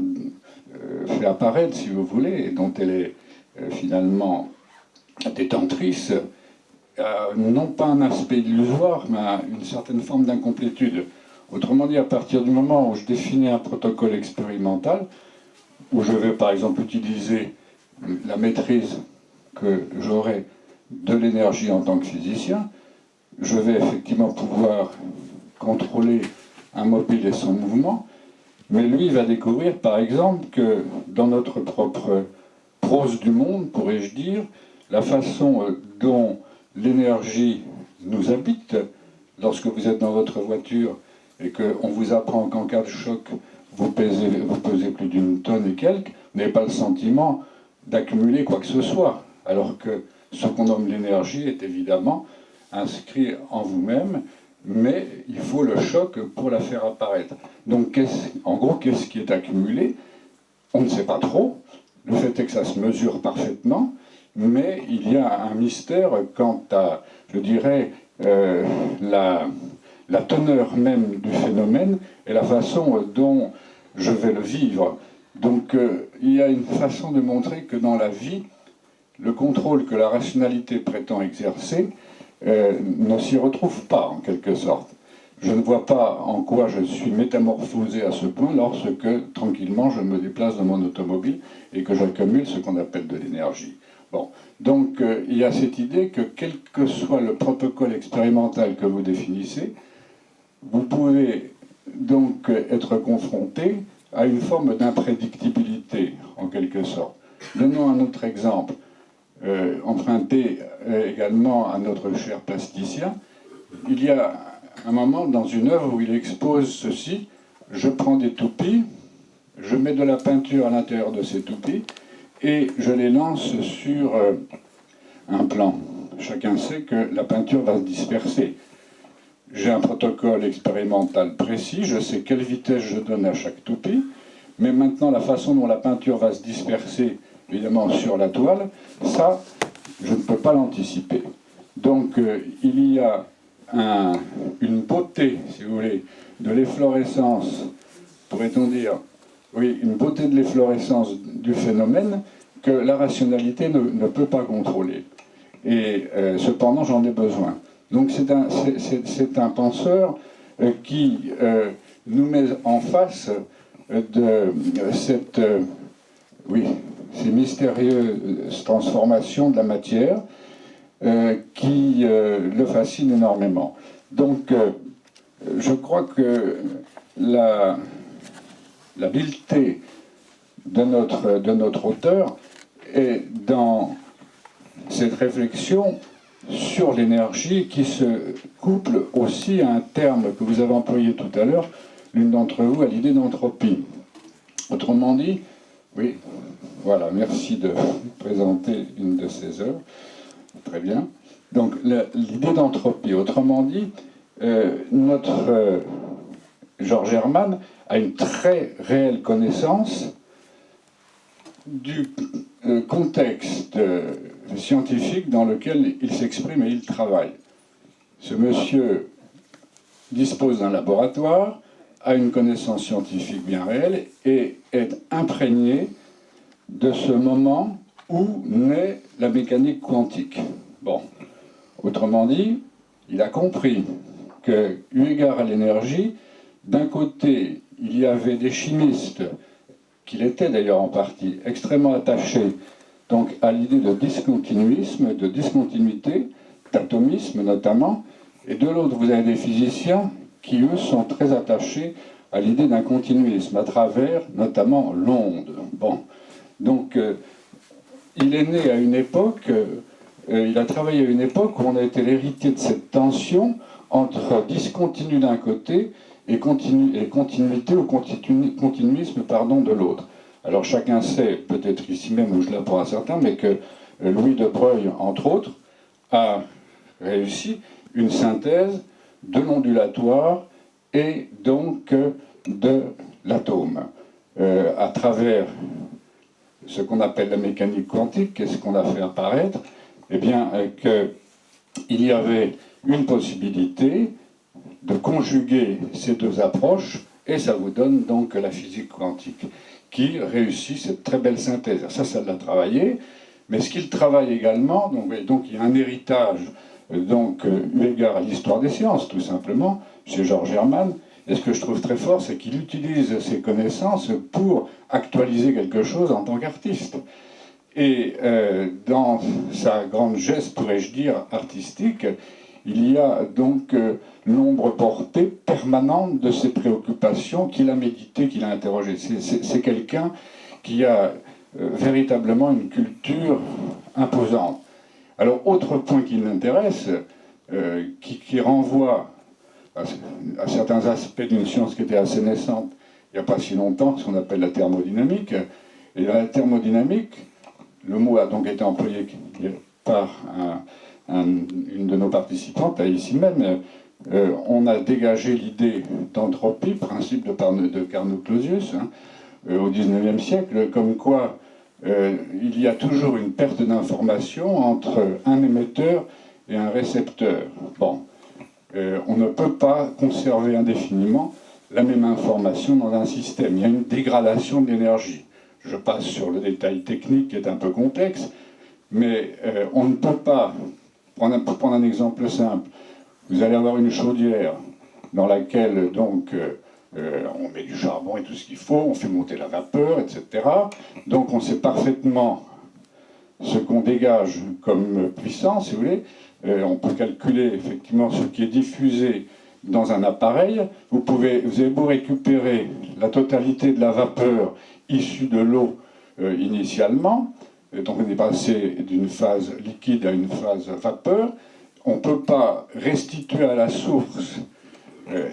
fait apparaître, si vous voulez, et dont elle est finalement détentrice, non pas un aspect illusoire, mais une certaine forme d'incomplétude. Autrement dit, à partir du moment où je définis un protocole expérimental, où je vais par exemple utiliser la maîtrise que j'aurai de l'énergie en tant que physicien, je vais effectivement pouvoir contrôler un mobile et son mouvement, mais lui va découvrir par exemple que dans notre propre prose du monde, pourrais-je dire, la façon dont l'énergie nous habite, lorsque vous êtes dans votre voiture et qu'on vous apprend qu'en cas de choc, vous pesez plus d'une tonne et quelques, vous n'avez pas le sentiment d'accumuler quoi que ce soit, alors que ce qu'on nomme l'énergie est évidemment inscrit en vous-même, mais il faut le choc pour la faire apparaître. Donc, en gros, qu'est-ce qui est accumulé? On ne sait pas trop. Le fait est que ça se mesure parfaitement, mais il y a un mystère quant à, je dirais, la teneur même du phénomène et la façon dont je vais le vivre. Donc, il y a une façon de montrer que dans la vie, le contrôle que la rationalité prétend exercer ne s'y retrouve pas, en quelque sorte. Je ne vois pas en quoi je suis métamorphosé à ce point lorsque, tranquillement, je me déplace dans mon automobile et que j'accumule ce qu'on appelle de l'énergie. Bon. Donc, il y a cette idée que, quel que soit le protocole expérimental que vous définissez, vous pouvez donc être confronté à une forme d'imprédictibilité, en quelque sorte. Donnons un autre exemple, emprunté également à notre cher plasticien. Il y a un moment dans une œuvre où il expose ceci: je prends des toupies, je mets de la peinture à l'intérieur de ces toupies et je les lance sur un plan. Chacun sait que la peinture va se disperser. J'ai un protocole expérimental précis, je sais quelle vitesse je donne à chaque toupie, mais maintenant la façon dont la peinture va se disperser, évidemment, sur la toile, ça, je ne peux pas l'anticiper. Donc il y a une beauté, si vous voulez, de l'efflorescence, pourrait-on dire, oui, une beauté de l'efflorescence du phénomène que la rationalité ne peut pas contrôler. Et cependant, j'en ai besoin. Donc c'est un penseur qui nous met en face de ces mystérieuses transformations de la matière qui le fascinent énormément. Donc je crois que l'habileté de notre auteur est dans cette réflexion sur l'énergie qui se couple aussi à un terme que vous avez employé tout à l'heure, l'une d'entre vous, à l'idée d'entropie. Autrement dit, oui, voilà, merci de présenter une de ces œuvres. Très bien. Donc, l'idée d'entropie, autrement dit, notre Georges Hermann a une très réelle connaissance du contexte scientifique dans lequel il s'exprime et il travaille. Ce monsieur dispose d'un laboratoire, a une connaissance scientifique bien réelle et est imprégné de ce moment où naît la mécanique quantique. Bon, autrement dit, il a compris que, eu égard à l'énergie, d'un côté, il y avait des chimistes, qu'il était d'ailleurs en partie, extrêmement attachés donc à l'idée de discontinuisme, de discontinuité, d'atomisme notamment, et de l'autre, vous avez des physiciens qui, eux, sont très attachés à l'idée d'un continuisme à travers notamment l'onde. Bon, donc il est né à une époque, il a travaillé à une époque où on a été l'héritier de cette tension entre discontinu d'un côté et continuité ou continuisme de l'autre. Alors chacun sait, peut-être ici même ou là pour un certain, mais que Louis de Broglie, entre autres, a réussi une synthèse de l'ondulatoire et donc de l'atome à travers ce qu'on appelle la mécanique quantique. Qu'est-ce qu'on a fait apparaître? Eh bien, qu'il y avait une possibilité de conjuguer ces deux approches, et ça vous donne donc la physique quantique, qui réussit cette très belle synthèse. Ça l'a travaillé, mais ce qu'il travaille également, donc il y a un héritage, donc eu égard à l'histoire des sciences, tout simplement, chez Georges Hermann. Et ce que je trouve très fort, c'est qu'il utilise ses connaissances pour actualiser quelque chose en tant qu'artiste. Et dans sa grande geste, pourrais-je dire, artistique, il y a donc l'ombre portée permanente de ses préoccupations qu'il a méditées, qu'il a interrogées. C'est quelqu'un qui a véritablement une culture imposante. Alors, autre point qui l'intéresse, qui renvoie à certains aspects d'une science qui était assez naissante il n'y a pas si longtemps, ce qu'on appelle la thermodynamique. Et dans la thermodynamique, le mot a donc été employé par une de nos participantes, ici même. On a dégagé l'idée d'entropie, principe de Carnot-Clausius, au XIXe siècle, comme quoi il y a toujours une perte d'information entre un émetteur et un récepteur. Bon, on ne peut pas conserver indéfiniment la même information dans un système. Il y a une dégradation de l'énergie. Je passe sur le détail technique qui est un peu complexe, mais on ne peut pas, pour prendre un exemple simple, vous allez avoir une chaudière dans laquelle donc on met du charbon et tout ce qu'il faut, on fait monter la vapeur, etc. Donc on sait parfaitement ce qu'on dégage comme puissance, si vous voulez. On peut calculer effectivement ce qui est diffusé dans un appareil. Vous avez beau récupérer la totalité de la vapeur issue de l'eau initialement, donc on est passé d'une phase liquide à une phase vapeur, on ne peut pas restituer à la source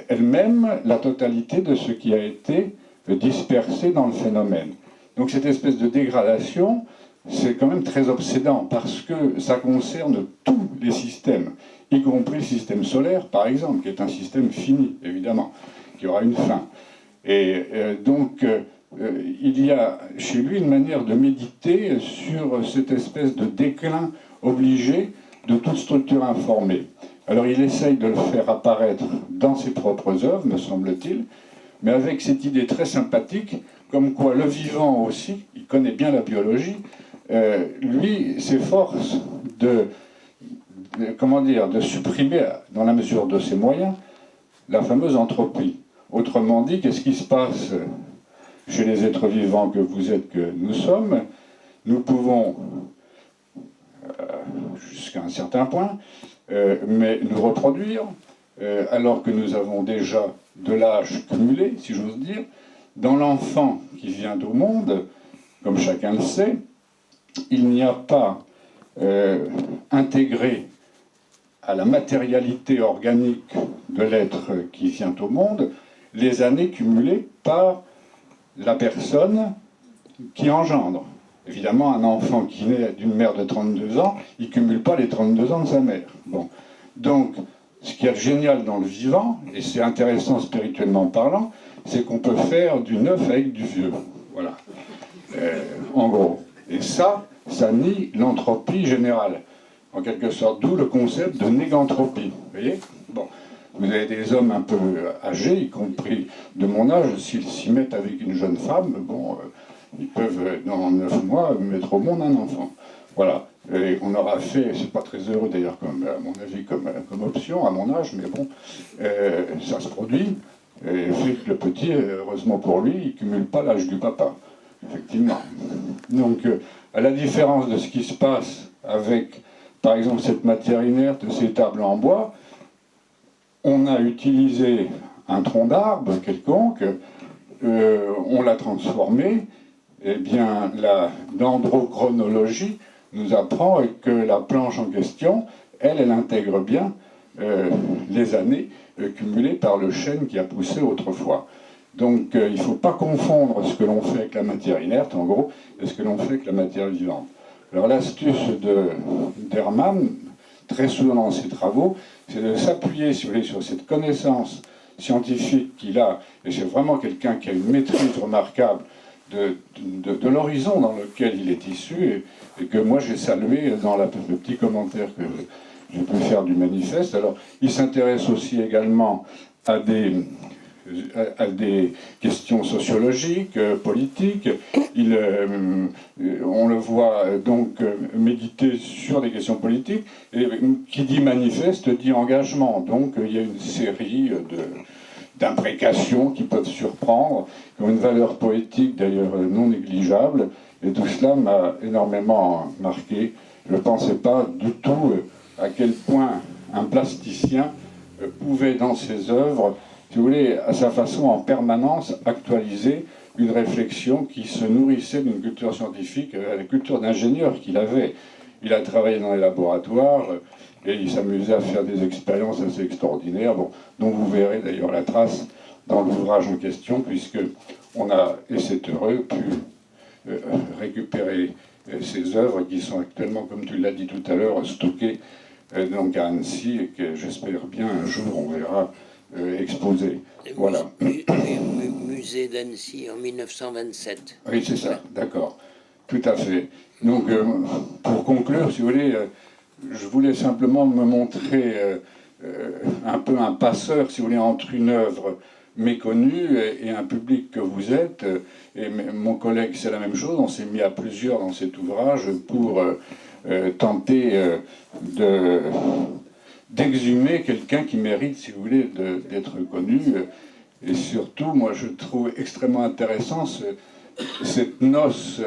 elle-même la totalité de ce qui a été dispersé dans le phénomène. Donc cette espèce de dégradation, c'est quand même très obsédant parce que ça concerne tous les systèmes, y compris le système solaire, par exemple, qui est un système fini, évidemment, qui aura une fin. Et donc, il y a chez lui une manière de méditer sur cette espèce de déclin obligé de toute structure informée. Alors, il essaye de le faire apparaître dans ses propres œuvres, me semble-t-il, mais avec cette idée très sympathique, comme quoi le vivant aussi, il connaît bien la biologie, lui s'efforce de supprimer, dans la mesure de ses moyens, la fameuse entropie. Autrement dit, qu'est-ce qui se passe chez les êtres vivants que vous êtes, que nous sommes? Nous pouvons, jusqu'à un certain point, mais nous reproduire, alors que nous avons déjà de l'âge cumulé, si j'ose dire. Dans l'enfant qui vient au monde, comme chacun le sait, il n'y a pas intégré à la matérialité organique de l'être qui vient au monde les années cumulées par la personne qui engendre. Évidemment, un enfant qui naît d'une mère de 32 ans, il ne cumule pas les 32 ans de sa mère. Bon. Donc, ce qui est génial dans le vivant, et c'est intéressant spirituellement parlant, c'est qu'on peut faire du neuf avec du vieux. Voilà. En gros. Et ça nie l'entropie générale. En quelque sorte, d'où le concept de négantropie. Vous voyez? Bon. Vous avez des hommes un peu âgés, y compris de mon âge, s'ils s'y mettent avec une jeune femme, bon, ils peuvent, dans 9 mois, mettre au monde un enfant. Voilà. Et on aura fait, c'est pas très heureux d'ailleurs, à mon avis, comme option, à mon âge, mais bon, ça se produit. Et fait que le petit, heureusement pour lui, il ne cumule pas l'âge du papa. Effectivement. Donc, à la différence de ce qui se passe avec, par exemple, cette matière inerte, ces tables en bois, on a utilisé un tronc d'arbre quelconque, on l'a transformé, eh bien, la dendrochronologie nous apprend que la planche en question, elle intègre bien les années cumulées par le chêne qui a poussé autrefois. Donc il ne faut pas confondre ce que l'on fait avec la matière inerte, en gros, et ce que l'on fait avec la matière vivante. Alors l'astuce d'Hermann, très souvent dans ses travaux, c'est de s'appuyer, si vous voulez, sur cette connaissance scientifique qu'il a, et c'est vraiment quelqu'un qui a une maîtrise remarquable de l'horizon dans lequel il est issu, et que moi j'ai salué dans le petit commentaire que j'ai pu faire du manifeste. Alors, il s'intéresse aussi également à des questions sociologiques, politiques. On le voit donc méditer sur des questions politiques. Et qui dit manifeste dit engagement. Donc, il y a une série d'imprécations qui peuvent surprendre, qui ont une valeur poétique d'ailleurs non négligeable. Et tout cela m'a énormément marqué. Je ne pensais pas du tout à quel point un plasticien pouvait, dans ses œuvres, si vous voulez, à sa façon en permanence, actualiser une réflexion qui se nourrissait d'une culture scientifique, la culture d'ingénieur qu'il avait. Il a travaillé dans les laboratoires et il s'amusait à faire des expériences assez extraordinaires, dont vous verrez d'ailleurs la trace dans l'ouvrage en question, puisque on a, et c'est heureux, pu récupérer ces œuvres qui sont actuellement, comme tu l'as dit tout à l'heure, stockées donc à Annecy et que j'espère bien un jour on verra exposées. Voilà. Musée d'Annecy en 1927. Oui, c'est ça, d'accord. Tout à fait. Donc, pour conclure, si vous voulez, je voulais simplement me montrer un peu un passeur, si vous voulez, entre une œuvre méconnue et un public que vous êtes. Et mon collègue, c'est la même chose. On s'est mis à plusieurs dans cet ouvrage pour tenter d'exhumer quelqu'un qui mérite, si vous voulez, d'être connu. Et surtout, moi, je trouve extrêmement intéressant cette noce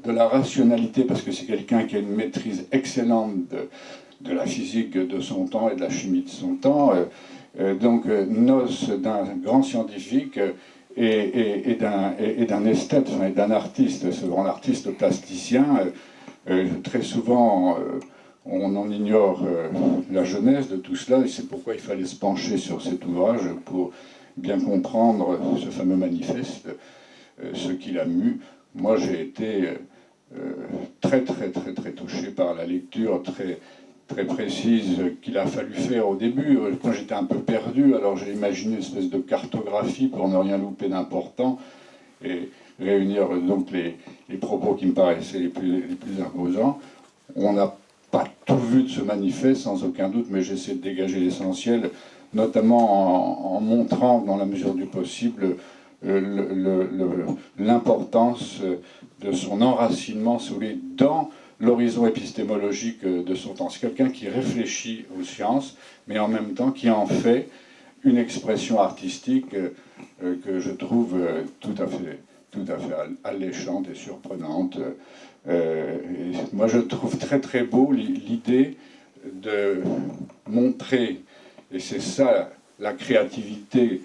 de la rationalité, parce que c'est quelqu'un qui a une maîtrise excellente de la physique de son temps et de la chimie de son temps. Donc, noce d'un grand scientifique et d'un esthète, enfin, et d'un artiste, ce grand artiste plasticien. Très souvent, on en ignore la genèse de tout cela, et c'est pourquoi il fallait se pencher sur cet ouvrage pour bien comprendre ce fameux manifeste, ce qui l'a mu. Moi, j'ai été très touché par la lecture très précise qu'il a fallu faire au début. Quand j'étais un peu perdu, alors j'ai imaginé une espèce de cartographie pour ne rien louper d'important et réunir donc les propos qui me paraissaient les plus imposants. On n'a pas tout vu de ce manifeste, sans aucun doute, mais j'essaie de dégager l'essentiel, notamment en montrant, dans la mesure du possible, l'importance de son enracinement, si vous voulez, dans l'horizon épistémologique de son temps. C'est quelqu'un qui réfléchit aux sciences, mais en même temps qui en fait une expression artistique que je trouve tout à fait alléchante et surprenante. Et moi, je trouve très beau l'idée de montrer, et c'est ça la créativité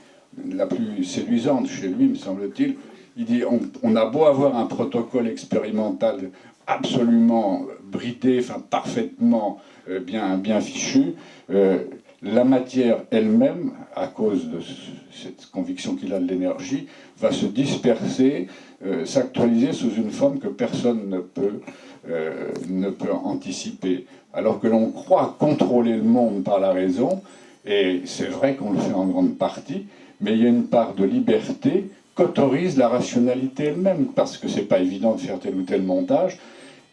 la plus séduisante chez lui, me semble-t-il. Il dit on a beau avoir un protocole expérimental absolument bridé, enfin parfaitement bien fichu, la matière elle-même, à cause de cette conviction qu'il a de l'énergie, va se disperser, s'actualiser sous une forme que personne ne peut anticiper. Alors que l'on croit contrôler le monde par la raison, et c'est vrai qu'on le fait en grande partie, mais il y a une part de liberté qu'autorise la rationalité elle-même, parce que c'est pas évident de faire tel ou tel montage.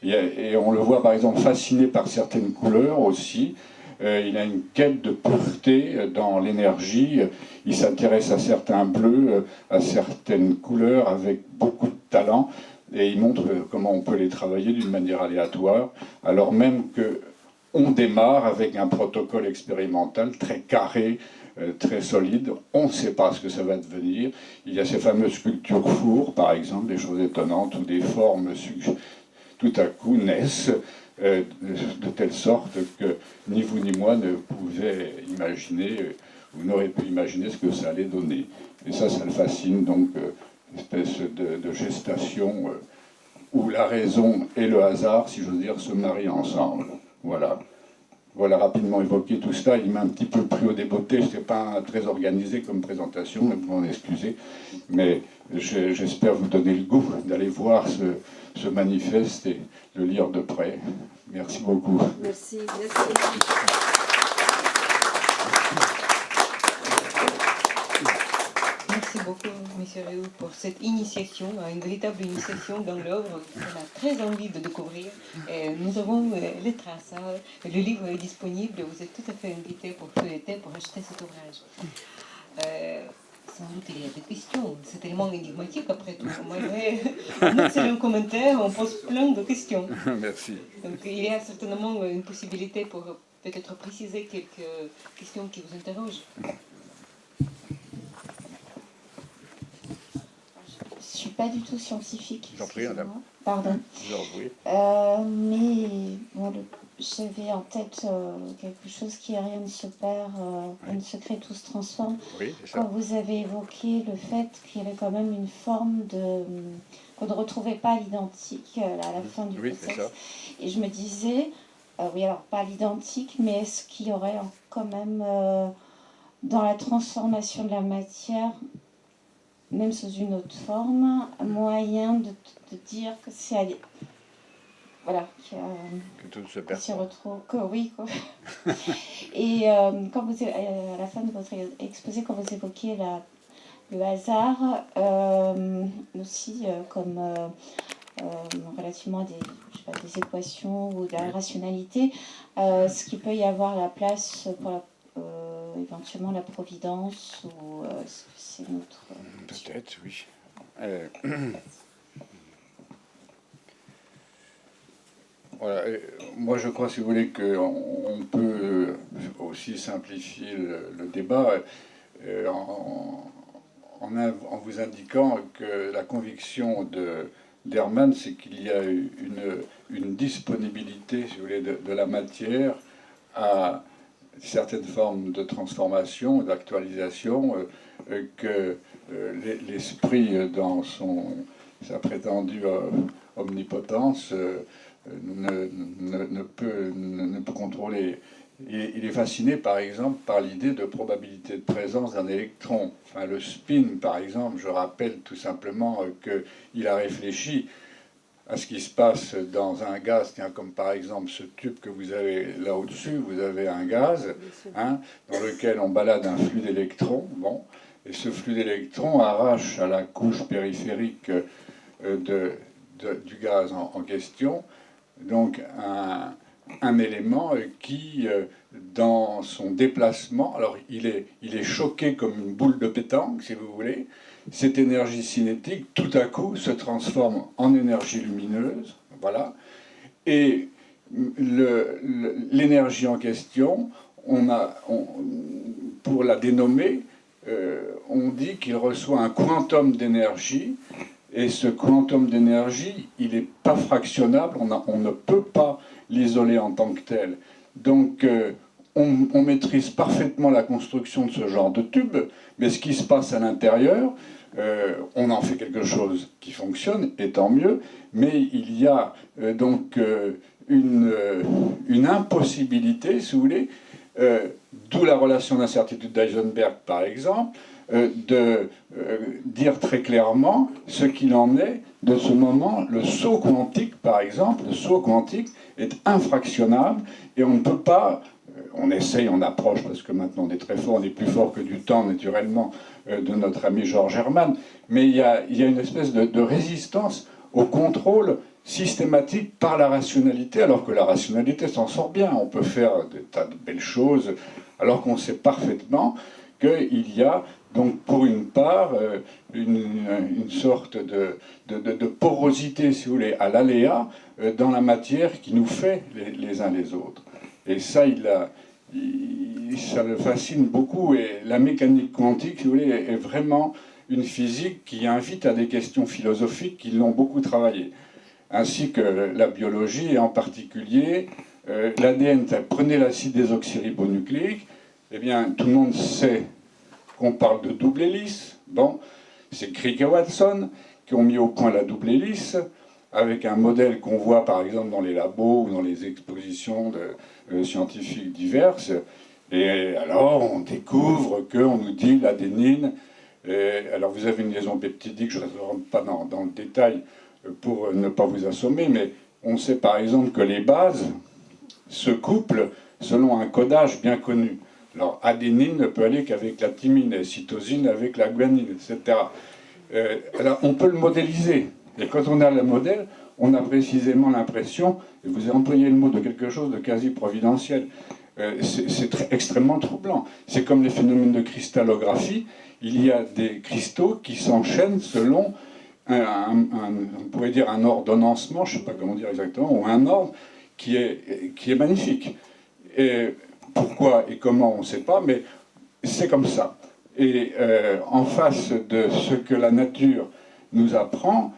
Et on le voit par exemple fasciné par certaines couleurs aussi. Il a une quête de pureté dans l'énergie. Il s'intéresse à certains bleus, à certaines couleurs avec beaucoup de talent. Et il montre comment on peut les travailler d'une manière aléatoire, alors même qu'on démarre avec un protocole expérimental très carré, très solide. On ne sait pas ce que ça va devenir. Il y a ces fameuses sculptures fours, par exemple, des choses étonnantes, où des formes tout à coup naissent de telle sorte que ni vous ni moi ne pouviez imaginer vous n'aurez pu imaginer ce que ça allait donner. Et ça le fascine, donc, une espèce de gestation où la raison et le hasard, si j'ose dire, se marient ensemble. Voilà. Voilà, rapidement évoqué tout cela. Il m'a un petit peu pris au débeauté. Je n'étais pas très organisé comme présentation, mais vous m'en excusez. Mais j'espère vous donner le goût d'aller voir ce manifeste et le lire de près. Merci beaucoup. Merci, merci. Merci beaucoup, M. Réau, pour cette initiation, une véritable initiation dans l'œuvre qu'on a très envie de découvrir. Et nous avons les traces, hein. Le livre est disponible, vous êtes tout à fait invité pour feuilleter, pour acheter cet ouvrage. Sans doute il y a des questions, c'est tellement énigmatique après tout. Malgré un excellent commentaire, on pose plein de questions. Merci. Donc il y a certainement une possibilité pour peut-être préciser quelques questions qui vous interrogent. Je ne suis pas du tout scientifique. J'en prie, madame. Pardon. J'en prie. Mais bon, j'avais en tête quelque chose qui est rien ne se perd, rien ne se crée, tout se transforme. Oui, c'est ça. Quand vous avez évoqué le fait qu'il y avait quand même une forme de... qu'on ne retrouvait pas l'identique à la fin du Oui, process. c'est ça. Et je me disais, oui, alors pas l'identique, mais est-ce qu'il y aurait quand même, dans la transformation de la matière, même sous une autre forme, moyen de dire que c'est allé. Voilà. Que tout se perd. S'y retrouve. Que oui, quoi. Et quand vous, à la fin de votre exposé, quand vous évoquiez le hasard, aussi comme relativement à des équations ou de la rationalité, ce qu'il peut y avoir la place pour éventuellement la providence ou c'est notre... Peut-être, oui. Voilà. Moi, je crois, si vous voulez, qu'on peut aussi simplifier le débat en vous indiquant que la conviction d'Hermann, c'est qu'il y a une disponibilité, si vous voulez, de la matière à certaines formes de transformation, d'actualisation, que l'esprit, dans sa prétendue omnipotence, ne peut contrôler. Il est fasciné, par exemple, par l'idée de probabilité de présence d'un électron. Enfin, le spin, par exemple, je rappelle tout simplement qu'il a réfléchi à ce qui se passe dans un gaz, tiens, comme par exemple ce tube que vous avez là au-dessus, vous avez un gaz dans lequel on balade un flux d'électrons, bon, et ce flux d'électrons arrache à la couche périphérique du gaz en question, donc un élément qui, dans son déplacement, alors il est choqué comme une boule de pétanque, si vous voulez. Cette énergie cinétique, tout à coup, se transforme en énergie lumineuse, voilà. Et l'énergie en question, pour la dénommer, on dit qu'il reçoit un quantum d'énergie, et ce quantum d'énergie, il n'est pas fractionnable, on ne peut pas l'isoler en tant que tel. Donc, on maîtrise parfaitement la construction de ce genre de tube, mais ce qui se passe à l'intérieur, on en fait quelque chose qui fonctionne, et tant mieux, mais il y a donc une impossibilité, si vous voulez, d'où la relation d'incertitude d'Heisenberg, par exemple, de dire très clairement ce qu'il en est de ce moment. Le saut quantique, par exemple, le saut quantique est infractionnable, et on ne peut pas... On essaye, on approche, parce que maintenant on est très fort, on est plus fort que du temps, naturellement, de notre ami Georges Hermann, mais il y a une espèce de résistance au contrôle systématique par la rationalité, alors que la rationalité s'en sort bien. On peut faire des tas de belles choses, alors qu'on sait parfaitement qu'il y a, donc, pour une part, une sorte de porosité, si vous voulez, à l'aléa dans la matière qui nous fait les uns les autres. Et ça, ça le fascine beaucoup. Et la mécanique quantique, si vous voulez, est vraiment une physique qui invite à des questions philosophiques qui l'ont beaucoup travaillé. Ainsi que la biologie, et en particulier l'ADN. Prenez l'acide désoxyribonucléique, Eh bien, tout le monde sait qu'on parle de double hélice. Bon, c'est Crick et Watson qui ont mis au point la double hélice, avec un modèle qu'on voit par exemple dans les labos ou dans les expositions scientifiques diverses. Et alors on découvre qu'on nous dit l'adénine. Alors vous avez une liaison peptidique, je ne rentre pas dans le détail pour ne pas vous assommer, mais on sait par exemple que les bases se couplent selon un codage bien connu. Alors adénine ne peut aller qu'avec la thymine, et cytosine avec la guanine, etc. Alors on peut le modéliser. Et quand on a le modèle, on a précisément l'impression, et vous avez employé le mot de quelque chose de quasi providentiel, c'est extrêmement troublant. C'est comme les phénomènes de cristallographie, il y a des cristaux qui s'enchaînent selon on pourrait dire un ordonnancement, je ne sais pas comment dire exactement, ou un ordre qui est magnifique. Et pourquoi et comment, on ne sait pas, mais c'est comme ça. Et en face de ce que la nature nous apprend,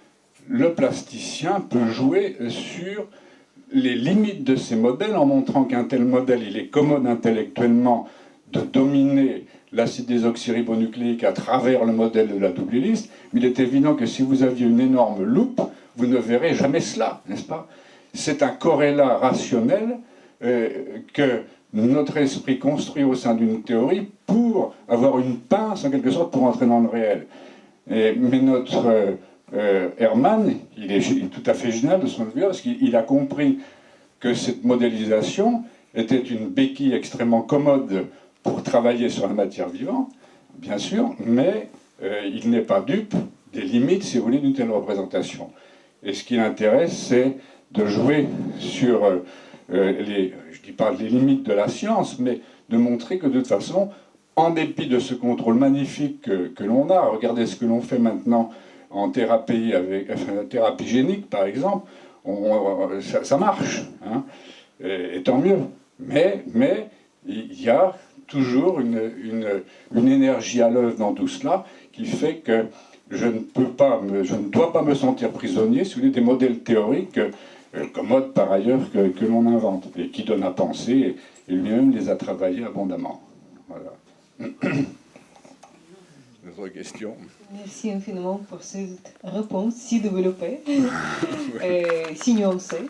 le plasticien peut jouer sur les limites de ces modèles en montrant qu'un tel modèle, il est commode intellectuellement de dominer l'acide désoxyribonucléique à travers le modèle de la double hélice, mais il est évident que si vous aviez une énorme loupe, vous ne verrez jamais cela, n'est-ce pas? C'est un corrélat rationnel que notre esprit construit au sein d'une théorie pour avoir une pince, en quelque sorte, pour entrer dans le réel. Mais notre Hermann, il est tout à fait génial de ce point de vue-là, parce qu'il a compris que cette modélisation était une béquille extrêmement commode pour travailler sur la matière vivante, bien sûr, mais il n'est pas dupe des limites, si vous voulez, d'une telle représentation. Et ce qui l'intéresse, c'est de jouer sur je dis pas les limites de la science, mais de montrer que de toute façon, en dépit de ce contrôle magnifique que l'on a, regardez ce que l'on fait maintenant en thérapie, thérapie génique par exemple, ça marche, hein, et tant mieux. Mais il y a toujours une énergie à l'œuvre dans tout cela qui fait que je ne dois pas me sentir prisonnier sous des modèles théoriques commodes par ailleurs que l'on invente et qui donnent à penser, et lui-même les a travaillés abondamment. Voilà. D'autres questions? Merci infiniment pour cette réponse si développée, si nuancée.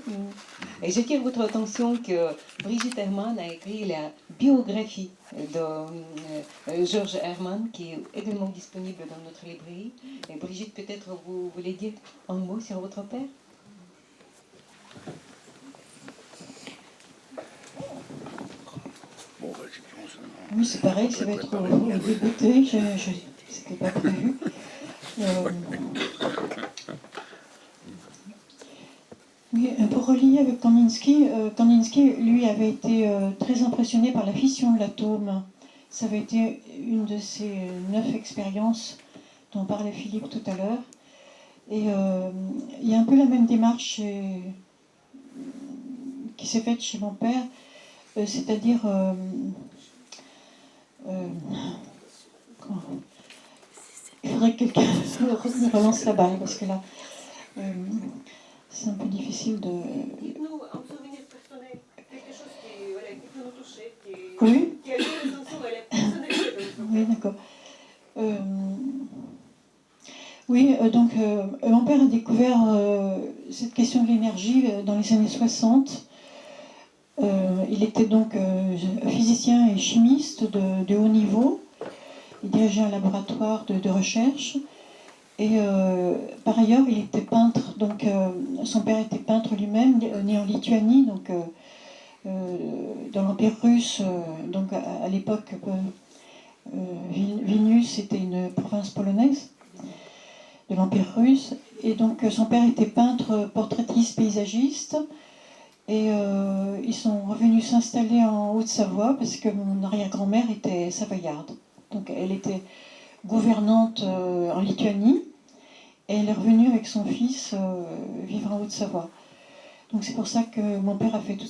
Et j'attire votre attention que Brigitte Hermann a écrit la biographie de Georges Hermann, qui est également disponible dans notre librairie. Et Brigitte, peut-être vous voulez dire un mot sur votre père? Oui, c'est pareil, ça va être débuté, c'était pas prévu. Oui, pour relier avec Kandinsky, Kandinsky, lui, avait été très impressionné par la fission de l'atome. Ça avait été une de ses 9 expériences dont parlait Philippe tout à l'heure. Et il y a un peu la même démarche qui s'est faite chez mon père, c'est-à-dire... il faudrait que quelqu'un me relance la balle, parce que là, c'est un peu difficile de... Dites-nous un souvenir personnel, quelque chose qui peut nous toucher, Oui. qui a lieu l'attention à la personnalité. Oui, d'accord. Oui, donc mon père a découvert cette question de l'énergie dans les années 60. Il était donc physicien et chimiste de haut niveau. Il dirigeait un laboratoire de recherche. Et par ailleurs, il était peintre. Donc, son père était peintre lui-même, né en Lituanie, donc dans l'Empire russe. Donc, à l'époque, Vilnius était une province polonaise de l'Empire russe. Et donc, son père était peintre, portraitiste, paysagiste. Et ils sont revenus s'installer en Haute-Savoie parce que mon arrière-grand-mère était savoyarde. Donc elle était gouvernante en Lituanie et elle est revenue avec son fils vivre en Haute-Savoie. Donc c'est pour ça que mon père a vécu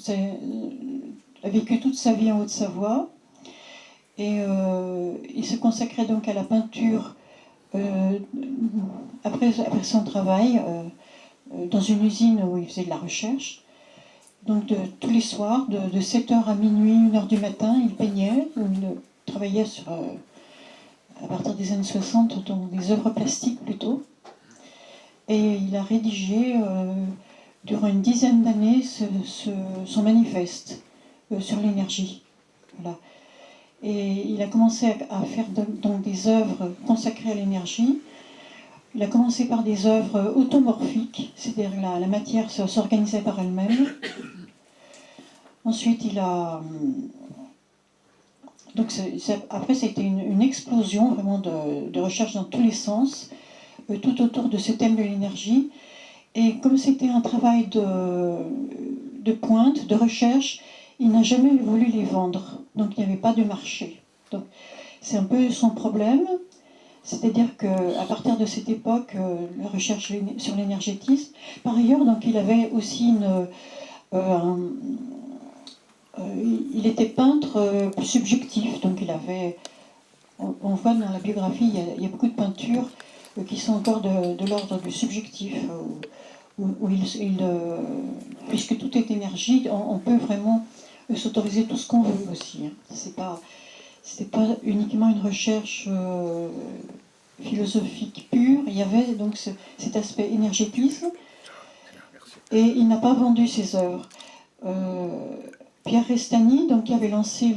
toute sa vie en Haute-Savoie. Et il se consacrait donc à la peinture après son travail dans une usine où il faisait de la recherche. Donc tous les soirs, de 7h à minuit, 1h du matin, il peignait, ou il travaillait sur, à partir des années 60, dans des œuvres plastiques plutôt. Et il a rédigé durant une dizaine d'années son manifeste sur l'énergie. Voilà. Et il a commencé à faire donc des œuvres consacrées à l'énergie. Il a commencé par des œuvres automorphiques, c'est-à-dire la matière s'organisait par elle-même. Ensuite, il a... Donc après, ça a été une explosion vraiment de recherche dans tous les sens, tout autour de ce thème de l'énergie. Et comme c'était un travail de pointe, de recherche, il n'a jamais voulu les vendre. Donc il n'y avait pas de marché. Donc c'est un peu son problème. C'est-à-dire qu'à partir de cette époque, la recherche sur l'énergétisme, par ailleurs, donc il avait aussi il était peintre subjectif, donc il avait, on voit dans la biographie, il y a beaucoup de peintures qui sont encore de l'ordre du subjectif, où puisque tout est énergie, on peut vraiment s'autoriser tout ce qu'on veut aussi. Hein. C'était pas uniquement une recherche philosophique pure, il y avait donc cet aspect énergétisme, et il n'a pas vendu ses œuvres. Pierre Restany, donc, qui avait lancé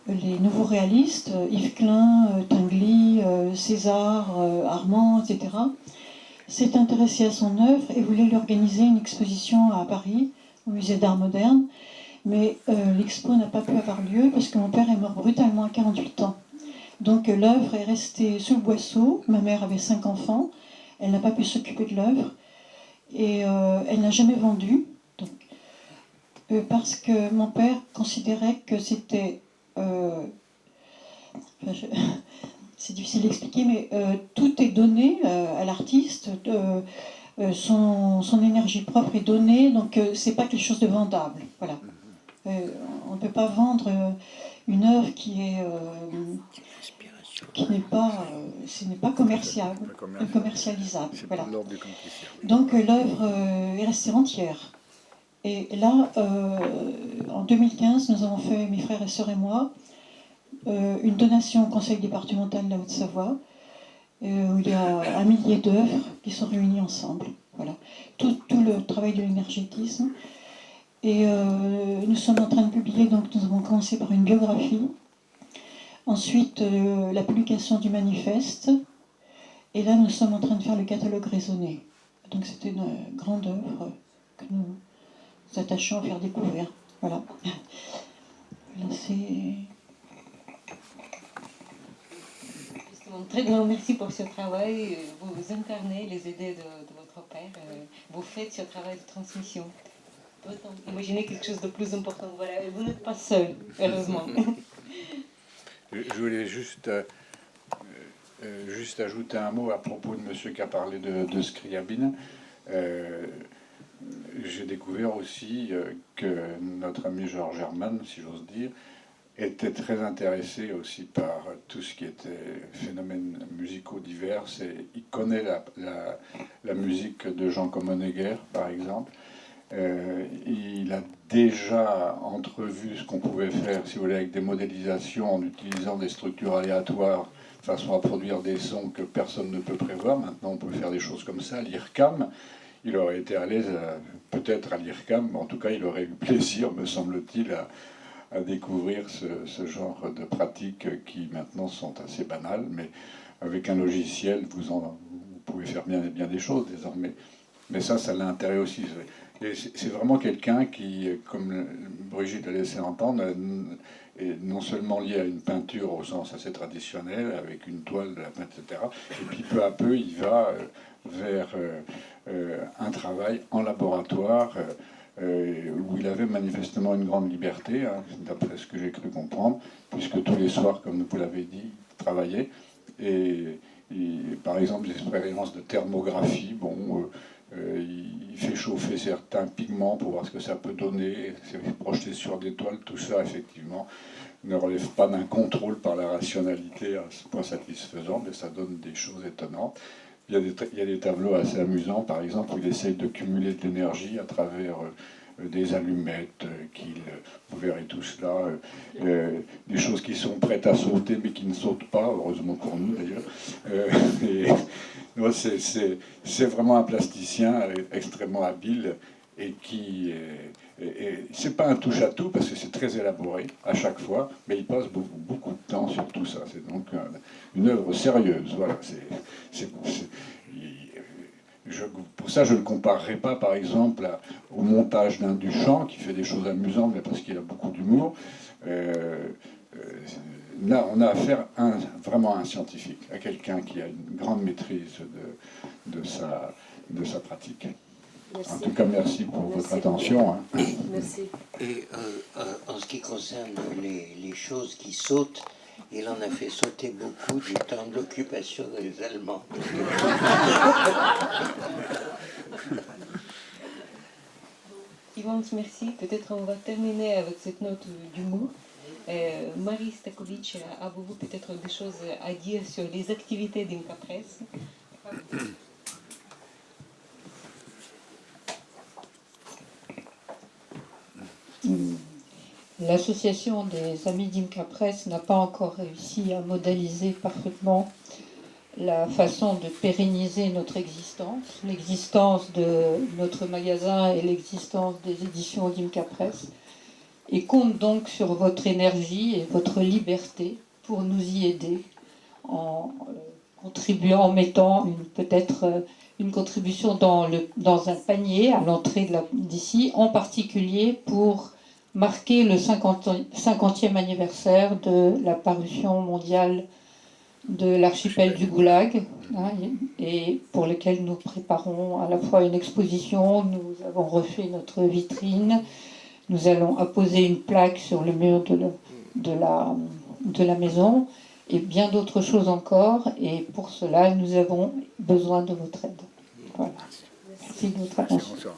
les nouveaux réalistes, Yves Klein, Tinguely, César, Armand, etc., s'est intéressé à son œuvre et voulait lui organiser une exposition à Paris, au musée d'art moderne. Mais l'expo n'a pas pu avoir lieu parce que mon père est mort brutalement à 48 ans. Donc l'œuvre est restée sous le boisseau. Ma mère avait 5 enfants. Elle n'a pas pu s'occuper de l'œuvre. Et elle n'a jamais vendu. Parce que mon père considérait que c'était... c'est difficile d'expliquer, mais tout est donné à l'artiste. Son énergie propre est donnée, donc c'est pas quelque chose de vendable. Voilà. On ne peut pas vendre une œuvre qui n'est pas, ce n'est pas commercialisable. Voilà. Donc l'œuvre est restée entière. Et là, en 2015, nous avons fait, mes frères et sœurs et moi, une donation au Conseil départemental de la Haute-Savoie, où il y a 1 millier d'œuvres qui sont réunies ensemble. Voilà. Tout le travail de l'énergétisme. Et nous sommes en train de publier, donc nous avons commencé par une biographie, ensuite la publication du manifeste, et là nous sommes en train de faire le catalogue raisonné. Donc c'était une grande œuvre que nous nous attachons à faire découvrir. Voilà. Là, c'est... Un très grand merci pour ce travail. Vous incarnez les idées de votre père. Vous faites ce travail de transmission. Autant imaginer quelque chose de plus important. Voilà, et vous n'êtes pas seul, heureusement. Je voulais juste ajouter un mot à propos de monsieur qui a parlé de Scriabine. J'ai découvert aussi que notre ami Georges Herman, si j'ose dire, était très intéressé aussi par tout ce qui était phénomènes musicaux divers. Et il connaît la musique de Jean Commonegger, par exemple. Il a déjà entrevu ce qu'on pouvait faire, si vous voulez, avec des modélisations en utilisant des structures aléatoires de façon à produire des sons que personne ne peut prévoir. Maintenant, on peut faire des choses comme ça à l'IRCAM. Il aurait été à l'aise, peut-être à l'IRCAM, mais en tout cas, il aurait eu plaisir, me semble-t-il, à découvrir ce genre de pratiques qui maintenant sont assez banales, mais avec un logiciel, vous pouvez faire bien des choses désormais. Mais ça l'a intéressé aussi. Et c'est vraiment quelqu'un qui, comme Brigitte l'a laissé entendre, est non seulement lié à une peinture au sens assez traditionnel, avec une toile, etc., et puis peu à peu, il va vers un travail en laboratoire où il avait manifestement une grande liberté, hein, d'après ce que j'ai cru comprendre, puisque tous les soirs, comme vous l'avez dit, il travaillait. Et par exemple, des expériences de thermographie, il fait chauffer certains pigments pour voir ce que ça peut donner, c'est projeté sur des toiles, tout ça, effectivement, ne relève pas d'un contrôle par la rationalité à ce point satisfaisant, mais ça donne des choses étonnantes. Il y a des tableaux assez amusants, par exemple, où il essaye de cumuler de l'énergie à travers des allumettes, vous verrez tout cela, des choses qui sont prêtes à sauter mais qui ne sautent pas, heureusement pour nous d'ailleurs. C'est vraiment un plasticien extrêmement habile et qui... c'est pas un touche-à-tout parce que c'est très élaboré à chaque fois, mais il passe beaucoup de temps sur tout ça. C'est donc une œuvre sérieuse. Voilà. Pour ça, je ne comparerai pas, par exemple, au montage d'un Duchamp qui fait des choses amusantes, mais parce qu'il a beaucoup d'humour. Là, on a affaire vraiment à un scientifique, à quelqu'un qui a une grande maîtrise de sa pratique. Merci. En tout cas, merci pour votre attention. Hein. Merci. Et en ce qui concerne les choses qui sautent, il en a fait sauter beaucoup du temps de l'occupation des Allemands. Yvonne, merci. Peut-être on va terminer avec cette note d'humour. Marie Stakovic, avez-vous peut-être des choses à dire sur les activités d'Imca Press? L'association des Amis d'Imca Press n'a pas encore réussi à modéliser parfaitement la façon de pérenniser notre existence, l'existence de notre magasin et l'existence des éditions d'Imca Press, et compte donc sur votre énergie et votre liberté pour nous y aider en contribuant, en mettant peut-être une contribution dans un panier à l'entrée d'ici, en particulier pour marquer le 50e anniversaire de la parution mondiale de l'archipel du Goulag, hein, et pour lequel nous préparons à la fois une exposition, nous avons refait notre vitrine, nous allons apposer une plaque sur le mur de la maison, et bien d'autres choses encore, et pour cela nous avons besoin de votre aide. Voilà. Merci de votre attention.